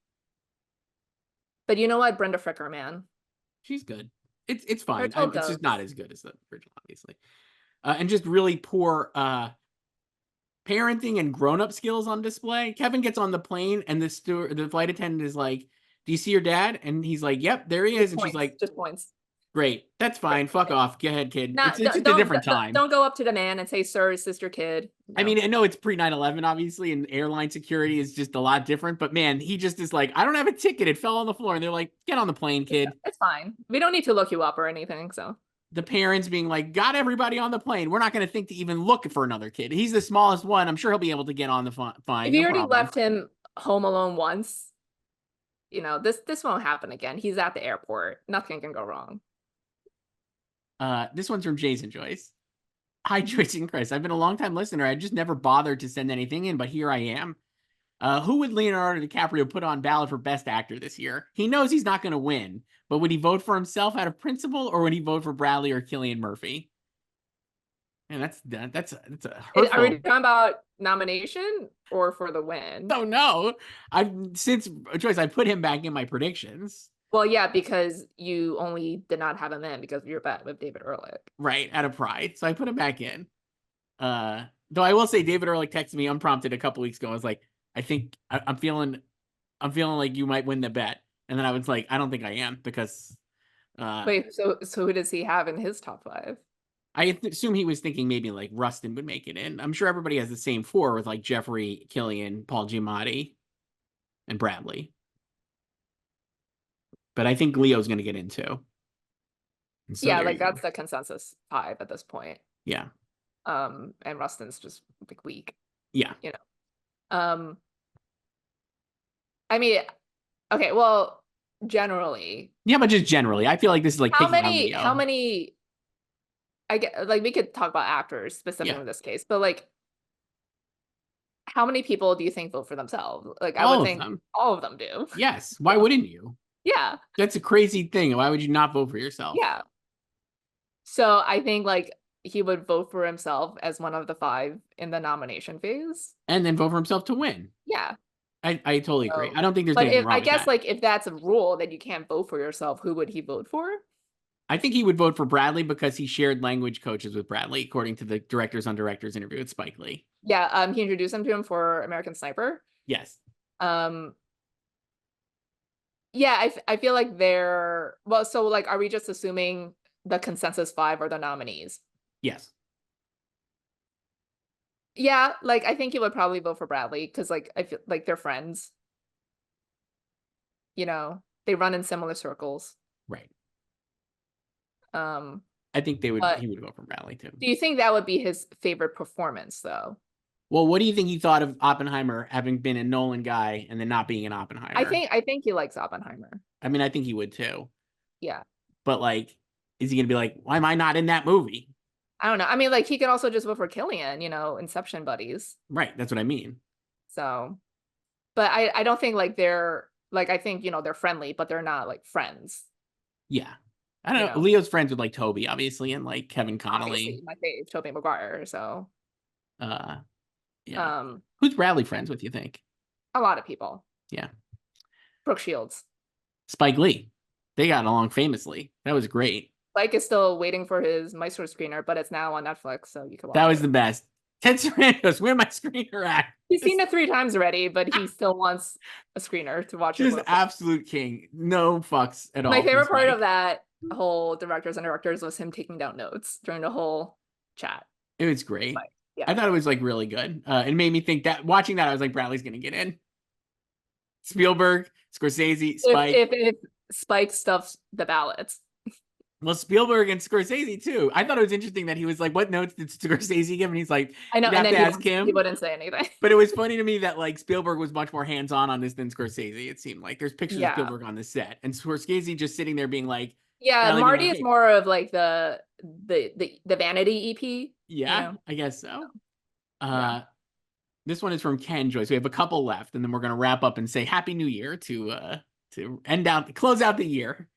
Speaker 2: but you know what, Brenda Fricker, man,
Speaker 1: She's good. It's
Speaker 2: her
Speaker 1: fine.
Speaker 2: 12
Speaker 1: It's just not
Speaker 2: goes.
Speaker 1: as good as the original, obviously. And just really poor parenting and grown-up skills on display. Kevin gets on the plane and the flight attendant is like, "Do you see your dad?" And he's like, "Yep, there he is."
Speaker 2: Just
Speaker 1: And she's
Speaker 2: points,
Speaker 1: like,
Speaker 2: just points.
Speaker 1: "Great, that's fine. Fuck off. Go ahead, kid." It's
Speaker 2: Not
Speaker 1: it's just a different time.
Speaker 2: don't go up to the man and say, "Sir, sister, kid."
Speaker 1: I
Speaker 2: No,
Speaker 1: mean, I know it's pre 9/11, obviously, and airline security is just a lot different. But man, he just is like, "I don't have a ticket. It fell on the floor." And they're like, "Get on the plane, kid."
Speaker 2: it's fine. We don't need to look you up or anything. So
Speaker 1: The parents being like, "Got everybody on the plane. We're not going to think to even look for another kid. He's the smallest one. I'm sure he'll be able to get on the fine.
Speaker 2: if
Speaker 1: No
Speaker 2: you already
Speaker 1: problem."
Speaker 2: left him Home Alone once. This won't happen again. He's at the airport. Nothing can go wrong.
Speaker 1: This one's from Jason Joyce. Hi, Joyce and Chris. I've been a long time listener. I just never bothered to send anything in, but here I am. Who would Leonardo DiCaprio put on ballot for Best Actor this year? He knows he's not going to win, but would he vote for himself out of principle, or would he vote for Bradley or Cillian Murphy? And that's a hurtful.
Speaker 2: Are we talking about nomination or for the win?
Speaker 1: Oh no! Since Joyce, I put him back in my predictions.
Speaker 2: Well, yeah, because you only did not have him in because of your bet with David Ehrlich.
Speaker 1: Right, out of pride. So I put him back in. Though I will say David Ehrlich texted me unprompted a couple weeks ago. I was like, I think I'm feeling like you might win the bet. And then I was like, I don't think I am because
Speaker 2: wait, so who does he have in his top 5?
Speaker 1: I assume he was thinking maybe like Rustin would make it in. I'm sure everybody has the same 4 with like Jeffrey, Cillian, Paul Giamatti, and Bradley. But I think Leo's going to get in too. So
Speaker 2: yeah, like that's the consensus 5 at this point.
Speaker 1: Yeah.
Speaker 2: And Rustin's just like weak.
Speaker 1: Yeah.
Speaker 2: I mean, okay, well, generally.
Speaker 1: Yeah, but just generally, I feel like this is like
Speaker 2: how many I get like we could talk about actors specifically in this case, but like how many people do you think vote for themselves? Like I would think all of them do.
Speaker 1: Yes. Why wouldn't you?
Speaker 2: Yeah.
Speaker 1: That's a crazy thing. Why would you not vote for yourself?
Speaker 2: Yeah. So I think like he would vote for himself as one of the 5 in the nomination phase.
Speaker 1: And then vote for himself to win.
Speaker 2: Yeah.
Speaker 1: I totally agree. I don't think there's anything wrong with that.
Speaker 2: I guess like if that's a rule that you can't vote for yourself, who would he vote for?
Speaker 1: I think he would vote for Bradley because he shared language coaches with Bradley, according to the Directors on Directors interview with Spike Lee.
Speaker 2: Yeah, he introduced him to him for American Sniper.
Speaker 1: Yes.
Speaker 2: Yeah, I feel like so like are we just assuming the consensus 5 are the nominees?
Speaker 1: Yes.
Speaker 2: Yeah, like I think he would probably vote for Bradley because like I feel like they're friends. They run in similar circles.
Speaker 1: Right.
Speaker 2: I
Speaker 1: think he would vote for Bradley too.
Speaker 2: Do you think that would be his favorite performance though?
Speaker 1: Well, what do you think he thought of Oppenheimer having been a Nolan guy and then not being an Oppenheimer?
Speaker 2: I think he likes Oppenheimer.
Speaker 1: I mean, I think he would too.
Speaker 2: Yeah.
Speaker 1: But like, is he gonna be like, why am I not in that movie?
Speaker 2: I don't know. I mean, like he could also just vote for Cillian, Inception buddies.
Speaker 1: Right. That's what I mean.
Speaker 2: So, but I don't think like they're like, I think, they're friendly, but they're not like friends.
Speaker 1: Yeah. I don't know. Leo's friends with like Toby, obviously, and like Kevin Connolly.
Speaker 2: Obviously, my fave, Tobey Maguire. So,
Speaker 1: yeah. Who's Bradley friends with, you think?
Speaker 2: A lot of people.
Speaker 1: Yeah.
Speaker 2: Brooke Shields.
Speaker 1: Spike Lee. They got along famously. That was great.
Speaker 2: Spike is still waiting for his Maestro screener, but it's now on Netflix, so you can watch it.
Speaker 1: That was the best. Ted Sarandos, where my screener at?
Speaker 2: He's seen it 3 times already, but he still wants a screener to watch.
Speaker 1: Just absolute king. No fucks at all.
Speaker 2: My favorite part of that whole Directors and Directors was him taking down notes during the whole chat.
Speaker 1: It was great.
Speaker 2: Yeah.
Speaker 1: I thought it was like really good. It made me think that watching that, I was like, Bradley's gonna get in. Spielberg, Scorsese, Spike.
Speaker 2: If Spike stuffs the ballots.
Speaker 1: Well, Spielberg and Scorsese too. I thought it was interesting that he was like, "What notes did Scorsese give?" And he's like,
Speaker 2: "I know."
Speaker 1: And then ask him.
Speaker 2: He wouldn't say anything.
Speaker 1: But it was funny to me that like Spielberg was much more hands-on this than Scorsese. It seemed like there's pictures of Spielberg on the set, and Scorsese just sitting there being like,
Speaker 2: "Yeah, Marty is more of like the vanity EP."
Speaker 1: Yeah, I guess so. This one is from Ken Joyce. We have a couple left, and then we're gonna wrap up and say Happy New Year to close out the year.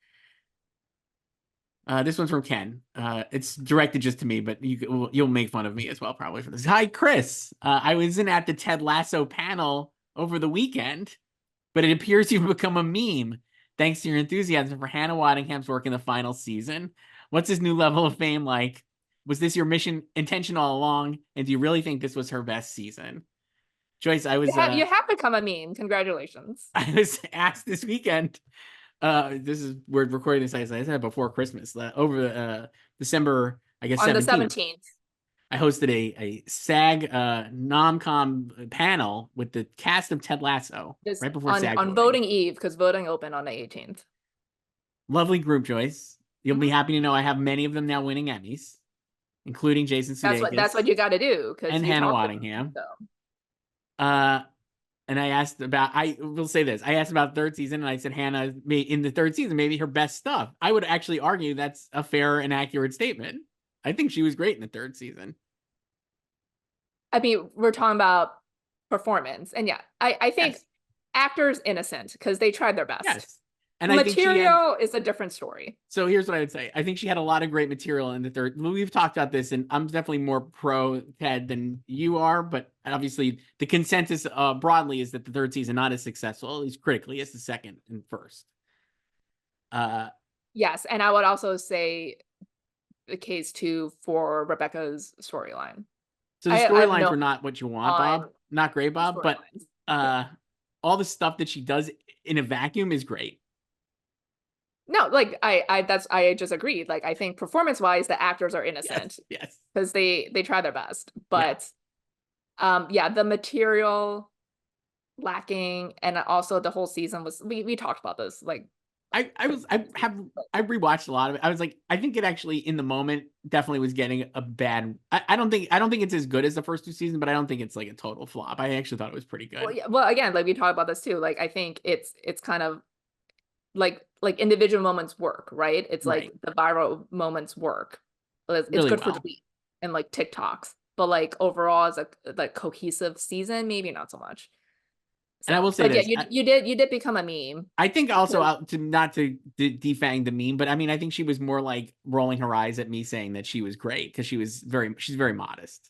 Speaker 1: This one's from Ken. It's directed just to me, but you'll make fun of me as well probably for this. Hi, Chris. I was at the Ted Lasso panel over the weekend, but it appears you've become a meme thanks to your enthusiasm for Hannah Waddingham's work in the final season. What's this new level of fame like? Was this your intention all along? And do you really think this was her best season? Joyce, I was...
Speaker 2: You have become a meme. Congratulations.
Speaker 1: I was asked this weekend... we're recording this, as I said, before Christmas. Over December, I guess,
Speaker 2: on
Speaker 1: 17th,
Speaker 2: the 17th.
Speaker 1: I hosted a SAG nom-com panel with the cast of Ted Lasso right before SAG
Speaker 2: on voting eve, because voting opened on the 18th.
Speaker 1: Lovely group, Joyce. You'll be happy to know I have many of them now winning Emmys, including Jason Sudeikis.
Speaker 2: That's what you got to do.
Speaker 1: And Hannah Waddingham. And I will say this. I asked about third season and I said Hannah made in the third season, maybe her best stuff. I would actually argue that's a fair and accurate statement. I think she was great in the third season.
Speaker 2: I mean, we're talking about performance. And yeah, I think
Speaker 1: Yes.
Speaker 2: actors innocent because they tried their best.
Speaker 1: Yes. And I think she had
Speaker 2: Material is a different story.
Speaker 1: so here's what I would say. I think she had a lot of great material in the third. We've talked about this, and I'm definitely more pro Ted than you are, but obviously the consensus broadly is that the third season not as successful, at least critically, as the second and first.
Speaker 2: Yes, and I would also say the case too for Rebecca's storyline.
Speaker 1: So the
Speaker 2: I have
Speaker 1: storylines
Speaker 2: no
Speaker 1: were not what you want,
Speaker 2: on
Speaker 1: Bob. Not great,
Speaker 2: the
Speaker 1: Bob, but
Speaker 2: storylines.
Speaker 1: uh all the stuff that she does in a vacuum is great.
Speaker 2: No, like I just agreed. Like I think performance wise, the actors are
Speaker 1: Yes,
Speaker 2: innocent
Speaker 1: yes.
Speaker 2: because they try their best.
Speaker 1: Yeah.
Speaker 2: But yeah, the material lacking, and also the whole season was we talked about this like
Speaker 1: I rewatched a lot of it. I was like, I think it actually in the moment definitely was getting a bad. I don't think it's as good as the first two seasons, but I don't think it's like a total flop. I actually thought it was pretty
Speaker 2: well
Speaker 1: good.
Speaker 2: yeah, well again, like we talked about this too. Like I think it's kind of like individual moments work, right? It's like
Speaker 1: Right.
Speaker 2: the viral moments work. It's
Speaker 1: Really
Speaker 2: good for
Speaker 1: well.
Speaker 2: tweets and like TikToks, but like overall as a like cohesive season, maybe not so much.
Speaker 1: And I will
Speaker 2: So,
Speaker 1: say
Speaker 2: but yeah,
Speaker 1: this.
Speaker 2: you did become a meme
Speaker 1: I think also
Speaker 2: because
Speaker 1: to not to defang the meme, but I mean, I think she was more like rolling her eyes at me saying that she was great because she's very modest.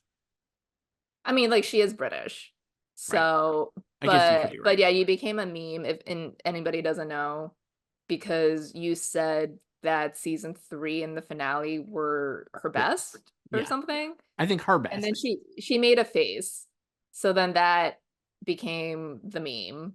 Speaker 2: I mean like she is British.
Speaker 1: Right.
Speaker 2: So,
Speaker 1: I guess you could be
Speaker 2: but
Speaker 1: right.
Speaker 2: yeah, you became a meme if anybody doesn't know because you said that season 3 and the finale were her
Speaker 1: But
Speaker 2: best or
Speaker 1: yeah,
Speaker 2: something.
Speaker 1: I think her
Speaker 2: And
Speaker 1: best.
Speaker 2: then she made a face. So then that became the meme.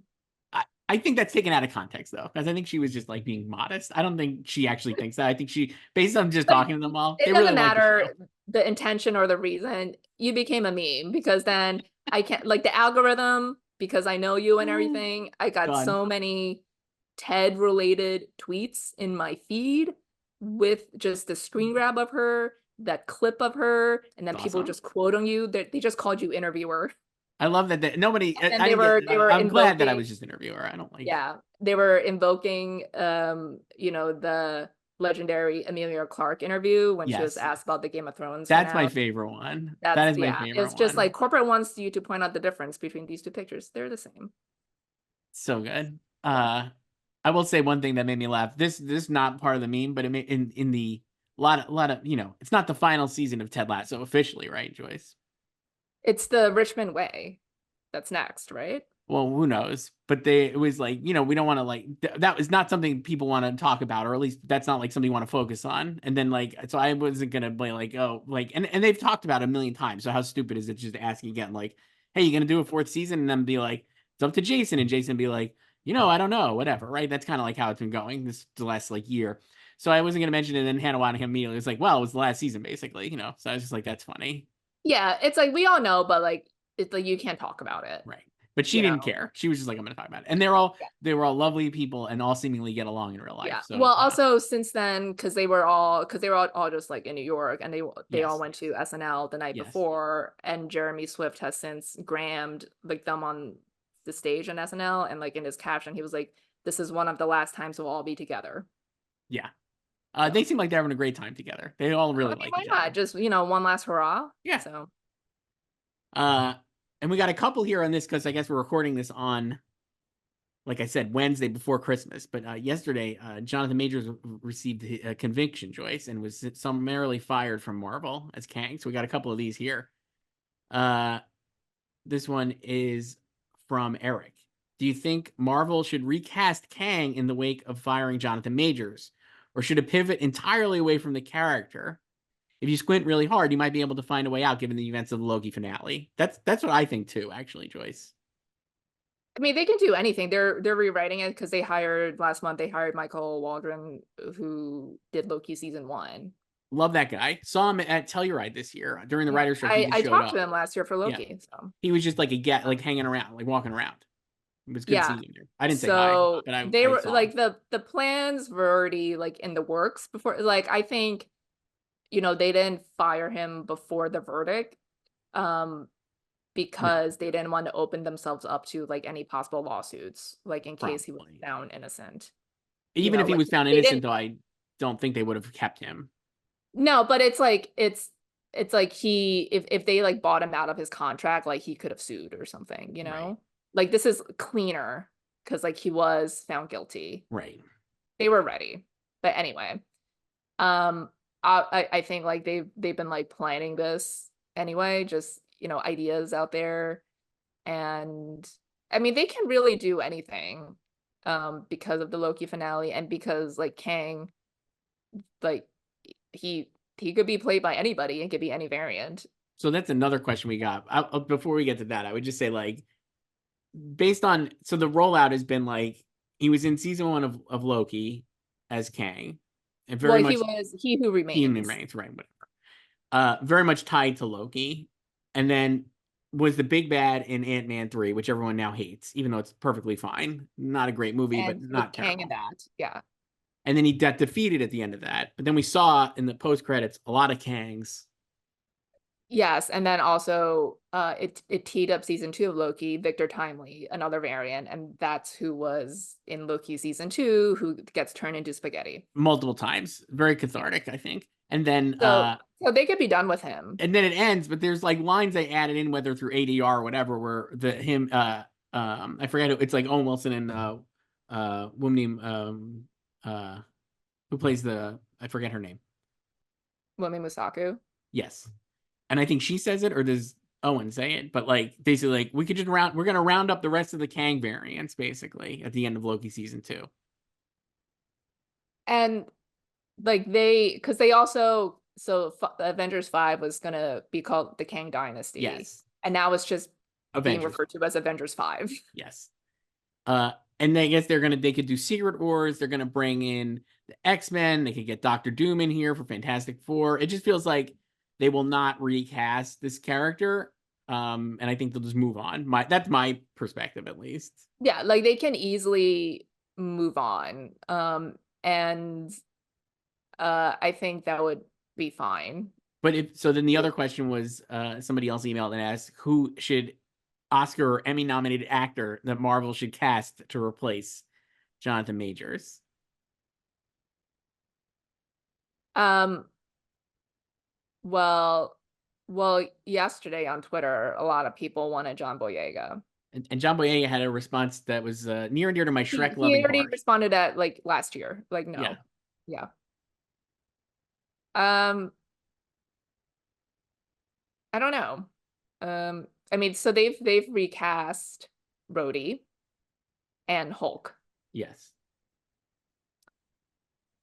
Speaker 1: I think that's taken out of context though, because I think she was just like being modest. I don't think she actually thinks that. I think she, based on just
Speaker 2: But
Speaker 1: talking to them all,
Speaker 2: it
Speaker 1: they really
Speaker 2: doesn't
Speaker 1: like the show.
Speaker 2: matter the intention or the reason. You became a meme because then I can't like the algorithm because I know you and everything. I got
Speaker 1: Done.
Speaker 2: so many TED related tweets in my feed with just the screen grab of her, that clip of her, and then
Speaker 1: It's
Speaker 2: people
Speaker 1: awesome.
Speaker 2: just quoting you. They just called you interviewer.
Speaker 1: I love that. Nobody.
Speaker 2: And
Speaker 1: I didn't
Speaker 2: they
Speaker 1: get.
Speaker 2: were
Speaker 1: I'm glad that I
Speaker 2: invoking
Speaker 1: was just an interviewer. I don't like.
Speaker 2: yeah, they were invoking the legendary Emilia Clarke interview when she was
Speaker 1: Yes,
Speaker 2: asked about the Game of Thrones
Speaker 1: that's my
Speaker 2: finale.
Speaker 1: favorite one. That
Speaker 2: That's
Speaker 1: is my
Speaker 2: yeah,
Speaker 1: favorite
Speaker 2: it's just
Speaker 1: one.
Speaker 2: like corporate wants you to point out the difference between these two pictures. They're the same.
Speaker 1: So good. I will say one thing that made me laugh. This not part of the meme, but it made in the lot of it's not the final season of Ted Lasso officially, right, Joyce?
Speaker 2: It's the Richmond way. That's next, right?
Speaker 1: Well, who knows? But it was like, we don't want to like that was not something people want to talk about, or at least that's not like something you want to focus on. And then like, so I wasn't gonna be like, oh, like, and they've talked about it a million times. So how stupid is it just asking again, like, hey, you gonna do a fourth season, and then be like, it's up to Jason, and Jason be like, I don't know, whatever, right? That's kind of like how it's been going the last like year. So I wasn't gonna mention it, and then Hannah Waddingham immediately was like, well, it was the last season, basically. So I was just like, that's funny.
Speaker 2: Yeah, it's like we all know, but like it's like you can't talk about it,
Speaker 1: Right. But she
Speaker 2: you
Speaker 1: didn't
Speaker 2: know.
Speaker 1: care. She was just like, I'm going to talk about it. And
Speaker 2: Yeah.
Speaker 1: they were all lovely people and all seemingly get along in real life.
Speaker 2: Yeah.
Speaker 1: So,
Speaker 2: Well, also since then, because they were all just like in New York, and they all
Speaker 1: yes,
Speaker 2: went to SNL the night
Speaker 1: yes,
Speaker 2: before, and Jeremy Swift has since grammed like them on the stage in SNL, and like in his caption, he was like, "This is one of the last times we'll all be together."
Speaker 1: yeah. They
Speaker 2: So
Speaker 1: seem like they're having a great time together. They all
Speaker 2: I
Speaker 1: really
Speaker 2: mean,
Speaker 1: like
Speaker 2: why
Speaker 1: each
Speaker 2: not?
Speaker 1: other.
Speaker 2: Just one last hurrah.
Speaker 1: Yeah.
Speaker 2: So
Speaker 1: Uh, and we got a couple here on this because I guess we're recording this on, like I said, Wednesday before Christmas. But yesterday, Jonathan Majors received a conviction, Joyce, and was summarily fired from Marvel as Kang. So we got a couple of these here. Uh, This one is from Eric. Do you think Marvel should recast Kang in the wake of firing Jonathan Majors? Or should it pivot entirely away from the character? If you squint really hard, you might be able to find a way out given the events of the Loki finale. That's what I think too, actually, Joyce.
Speaker 2: I mean, they can do anything. They're rewriting it because they hired last month. They hired Michael Waldron, who did Loki season 1.
Speaker 1: Love that guy. Saw him at Telluride this year during the
Speaker 2: Yeah,
Speaker 1: writer's strike. He just
Speaker 2: I
Speaker 1: showed
Speaker 2: talked to
Speaker 1: up.
Speaker 2: him last year for
Speaker 1: Yeah.
Speaker 2: Loki. So
Speaker 1: He was just like a get like hanging around, like walking around. It was good
Speaker 2: yeah.
Speaker 1: seeing him there. I didn't say hi,
Speaker 2: So
Speaker 1: but
Speaker 2: they
Speaker 1: I
Speaker 2: were
Speaker 1: saw him.
Speaker 2: like the plans were already like in the works before. Like I think, they didn't fire him before the verdict. Um, because they didn't want to open themselves up to like any possible lawsuits, like in case he was
Speaker 1: Probably.
Speaker 2: found innocent.
Speaker 1: Even if he
Speaker 2: Like
Speaker 1: was found
Speaker 2: they
Speaker 1: innocent,
Speaker 2: didn't.
Speaker 1: though, I don't think they would have kept him.
Speaker 2: No, but it's like he if they like bought him out of his contract, like he could have sued or something,
Speaker 1: Right.
Speaker 2: Like this is cleaner because like he was found guilty.
Speaker 1: Right.
Speaker 2: They were ready. But anyway, um I think like they've been like planning this anyway, just ideas out there. And I mean they can really do anything because of the Loki finale and because like Kang, like he could be played by anybody and could be any variant.
Speaker 1: So that's another question we got. Before we get to that, I would just say, like, based on, so the rollout has been like, he was in season 1 of Loki as Kang, and very
Speaker 2: Well, he
Speaker 1: much
Speaker 2: was He Who
Speaker 1: Human
Speaker 2: Remains.
Speaker 1: Reigns, right? Whatever. Very much tied to Loki, and then was the big bad in Ant-Man 3, which everyone now hates, even though it's perfectly fine. Not a great movie, but
Speaker 2: And he was
Speaker 1: not
Speaker 2: Kang in
Speaker 1: terrible.
Speaker 2: that. Yeah.
Speaker 1: And then he got defeated at the end of that. But then we saw in the post credits a lot of Kangs.
Speaker 2: Yes, and then also it teed up season 2 of Loki, Victor Timely, another variant, and that's who was in Loki season 2, who gets turned into spaghetti.
Speaker 1: Multiple times. Very
Speaker 2: Yeah.
Speaker 1: cathartic, I think. And then
Speaker 2: So they could be done with him.
Speaker 1: it ends, but there's like lines they added in, whether through ADR or whatever, where I forget it's like Owen Wilson and woman named uh who plays I forget her name.
Speaker 2: Wumi Musaku.
Speaker 1: Yes. And I think she says it, or does Owen say it? But like basically, like, we're gonna round up the rest of the Kang variants basically at the end of Loki season 2.
Speaker 2: And like because they also Avengers 5 was gonna be called the Kang Dynasty,
Speaker 1: Yes.
Speaker 2: and now it's just being
Speaker 1: Avengers.
Speaker 2: referred to as Avengers 5.
Speaker 1: Yes. And I guess they could do Secret Wars. They're gonna bring in the X-Men. They could get Doctor Doom in here for Fantastic Four. It just feels like they will not recast this character. And I think they'll just move on. That's my perspective, at least.
Speaker 2: Yeah, like they can easily move on. And I think that would be fine.
Speaker 1: But then the other question was, somebody else emailed and asked, who should Oscar or Emmy nominated actor that Marvel should cast to replace Jonathan Majors?
Speaker 2: Um, well, yesterday on Twitter, a lot of people wanted John Boyega.
Speaker 1: And John Boyega had a response that was near and dear to my Shrek
Speaker 2: He
Speaker 1: loving
Speaker 2: already
Speaker 1: heart.
Speaker 2: responded at like last year. Like,
Speaker 1: Yeah.
Speaker 2: no. Yeah. Um, I don't know. I mean, so they've recast Rhodey and Hulk.
Speaker 1: Yes.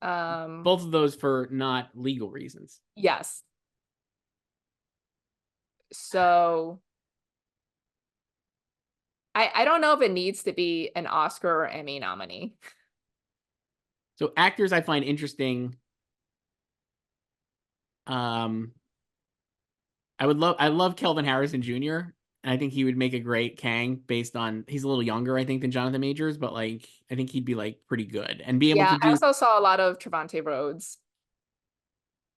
Speaker 2: Um,
Speaker 1: Both of those for not legal reasons.
Speaker 2: yes. So I don't know if it needs to be an Oscar or Emmy nominee.
Speaker 1: So actors I find interesting. Um, I love Kelvin Harrison Jr. And I think he would make a great Kang based on he's a little younger, I think, than Jonathan Majors, but like I think he'd be like pretty good and be able
Speaker 2: Yeah,
Speaker 1: to
Speaker 2: I
Speaker 1: do
Speaker 2: also saw a lot of Trevante Rhodes.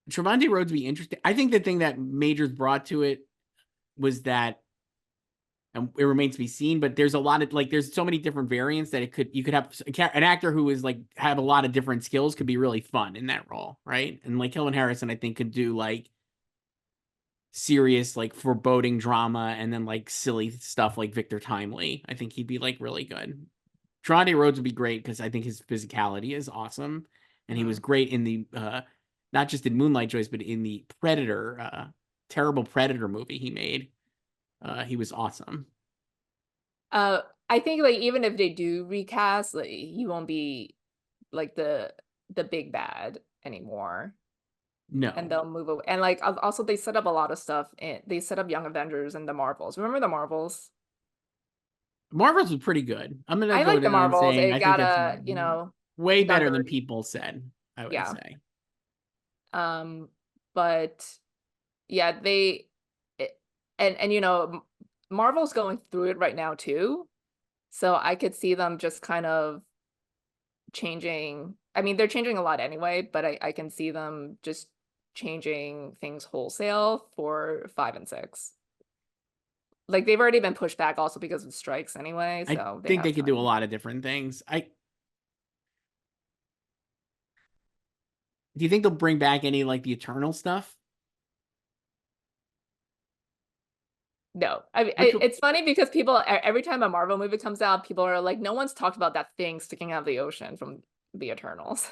Speaker 1: Trevante Rhodes be interesting. I think the thing that Majors brought to it was that, and it remains to be seen, but there's a lot of like there's so many different variants that you could have an actor who is like have a lot of different skills could be really fun in that role, right? And like Kelvin Harrison I think could do like serious like foreboding drama and then like silly stuff like Victor Timely. I think he'd be like really good. Trevante Rhodes would be great because I think his physicality is awesome, and he was
Speaker 2: Mhm.
Speaker 1: great in the not just in Moonlight Joyce, but in the Predator, terrible Predator movie he made. He was awesome.
Speaker 2: I think like even if they do recast, like he won't be like the big bad anymore. And
Speaker 1: No,
Speaker 2: they'll move away. And like also they set up a lot of stuff and they set up Young Avengers and the Marvels. Remember the Marvels?
Speaker 1: Marvels was pretty good. I'm gonna
Speaker 2: I
Speaker 1: go
Speaker 2: like the
Speaker 1: down and
Speaker 2: Marvels.
Speaker 1: saying
Speaker 2: It
Speaker 1: I think
Speaker 2: got
Speaker 1: that's way
Speaker 2: done
Speaker 1: better than
Speaker 2: dirty.
Speaker 1: people said. I would
Speaker 2: Yeah.
Speaker 1: say.
Speaker 2: But yeah, it, and Marvel's going through it right now too. So I could see them just kind of changing. I mean, they're changing a lot anyway, but I can see them just changing things wholesale for 5 and 6. like they've already been pushed back also because of strikes anyway,
Speaker 1: I
Speaker 2: so they
Speaker 1: think
Speaker 2: have
Speaker 1: they could do a
Speaker 2: time.
Speaker 1: lot of different things. Do you think they'll bring back any like the Eternal stuff?
Speaker 2: No, I mean,
Speaker 1: Which
Speaker 2: it's funny because people every time a Marvel movie comes out, people are like, no one's talked about that thing sticking out of the ocean from the Eternals.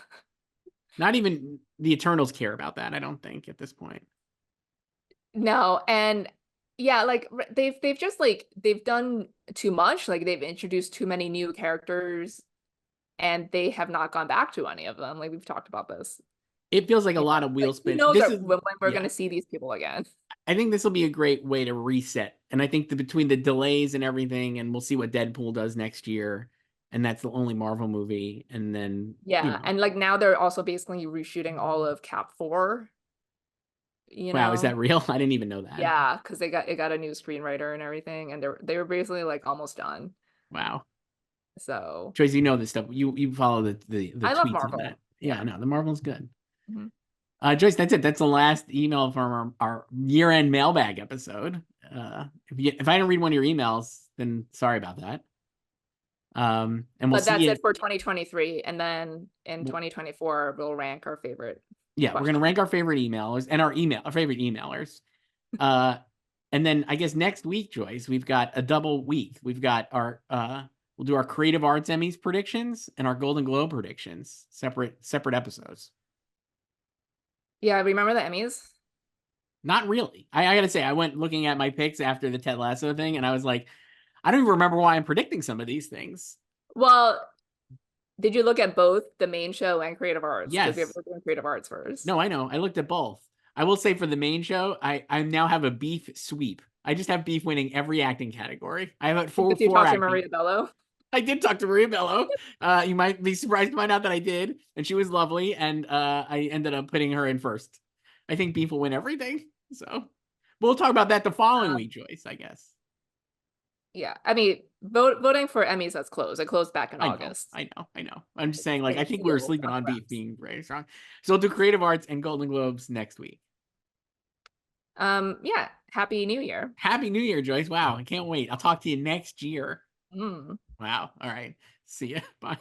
Speaker 1: not even the Eternals care about that, I don't think, at this point.
Speaker 2: No, and yeah, like they've just like they've done too much. Like they've introduced too many new characters, and they have not gone back to any of them. Like we've talked about this.
Speaker 1: It feels like a
Speaker 2: You know,
Speaker 1: lot of wheel
Speaker 2: like who
Speaker 1: spin.
Speaker 2: knows
Speaker 1: This is
Speaker 2: when we're
Speaker 1: yeah.
Speaker 2: gonna see these people again.
Speaker 1: I think this will be a great way to reset. And I think between the delays and everything, and we'll see what Deadpool does next year, and that's the only Marvel movie. And then,
Speaker 2: Yeah, and like now they're also basically reshooting all of Cap 4, you
Speaker 1: wow, is
Speaker 2: know?
Speaker 1: that real? I didn't even know that.
Speaker 2: Yeah, because they got a new screenwriter and everything, and they were basically like almost done.
Speaker 1: Wow.
Speaker 2: So
Speaker 1: Joyce, you know this stuff. You follow the
Speaker 2: I love
Speaker 1: tweets on that.
Speaker 2: Marvel.
Speaker 1: Yeah,
Speaker 2: Yeah.
Speaker 1: no, the Marvel's good.
Speaker 2: Mhm.
Speaker 1: Joyce, that's it. That's the last email from our year-end mailbag episode. If I didn't read one of your emails, then sorry about that. And we'll
Speaker 2: But
Speaker 1: see
Speaker 2: that's
Speaker 1: you.
Speaker 2: it for 2023, and then in 2024 we'll rank our favorite
Speaker 1: Yeah, we're gonna
Speaker 2: questions.
Speaker 1: rank our favorite emailers and our favorite emailers. Uh, and then I guess next week, Joyce, we've got a double week. We've got our we'll do our Creative Arts Emmys predictions and our Golden Globe predictions, separate episodes.
Speaker 2: Yeah, remember the Emmys?
Speaker 1: Not really. I gotta say, I went looking at my picks after the Ted Lasso thing, and I was like, I don't even remember why I'm predicting some of these things.
Speaker 2: Well, did you look at both the main show and Creative Arts? Because we have
Speaker 1: Yes.
Speaker 2: to do Creative Arts first.
Speaker 1: No, I know. I looked at both. I will say for the main show, I now have a beef sweep. I just have beef winning every acting category. I have
Speaker 2: Because you
Speaker 1: four
Speaker 2: talked to
Speaker 1: acting.
Speaker 2: Maria Bello.
Speaker 1: I did talk to Maria Bello. You might be surprised to find out that I did, and she was lovely. And I ended up putting her in first. I think beef will win everything. So we'll talk about that the following
Speaker 2: Um,
Speaker 1: week, Joyce. I guess.
Speaker 2: yeah, I mean, voting for Emmys that's closed. It closed back in
Speaker 1: I know,
Speaker 2: August.
Speaker 1: I know, I know. I'm just saying,
Speaker 2: It's
Speaker 1: like, I
Speaker 2: been
Speaker 1: think we were
Speaker 2: sealed
Speaker 1: sleeping
Speaker 2: up
Speaker 1: on beef
Speaker 2: wraps.
Speaker 1: being very strong. So we'll do Creative Arts and Golden Globes next week.
Speaker 2: Yeah, Happy New Year.
Speaker 1: Happy New Year, Joyce. Wow, I can't wait. I'll talk to you next year.
Speaker 2: Mm.
Speaker 1: Wow. All right. See ya. Bye.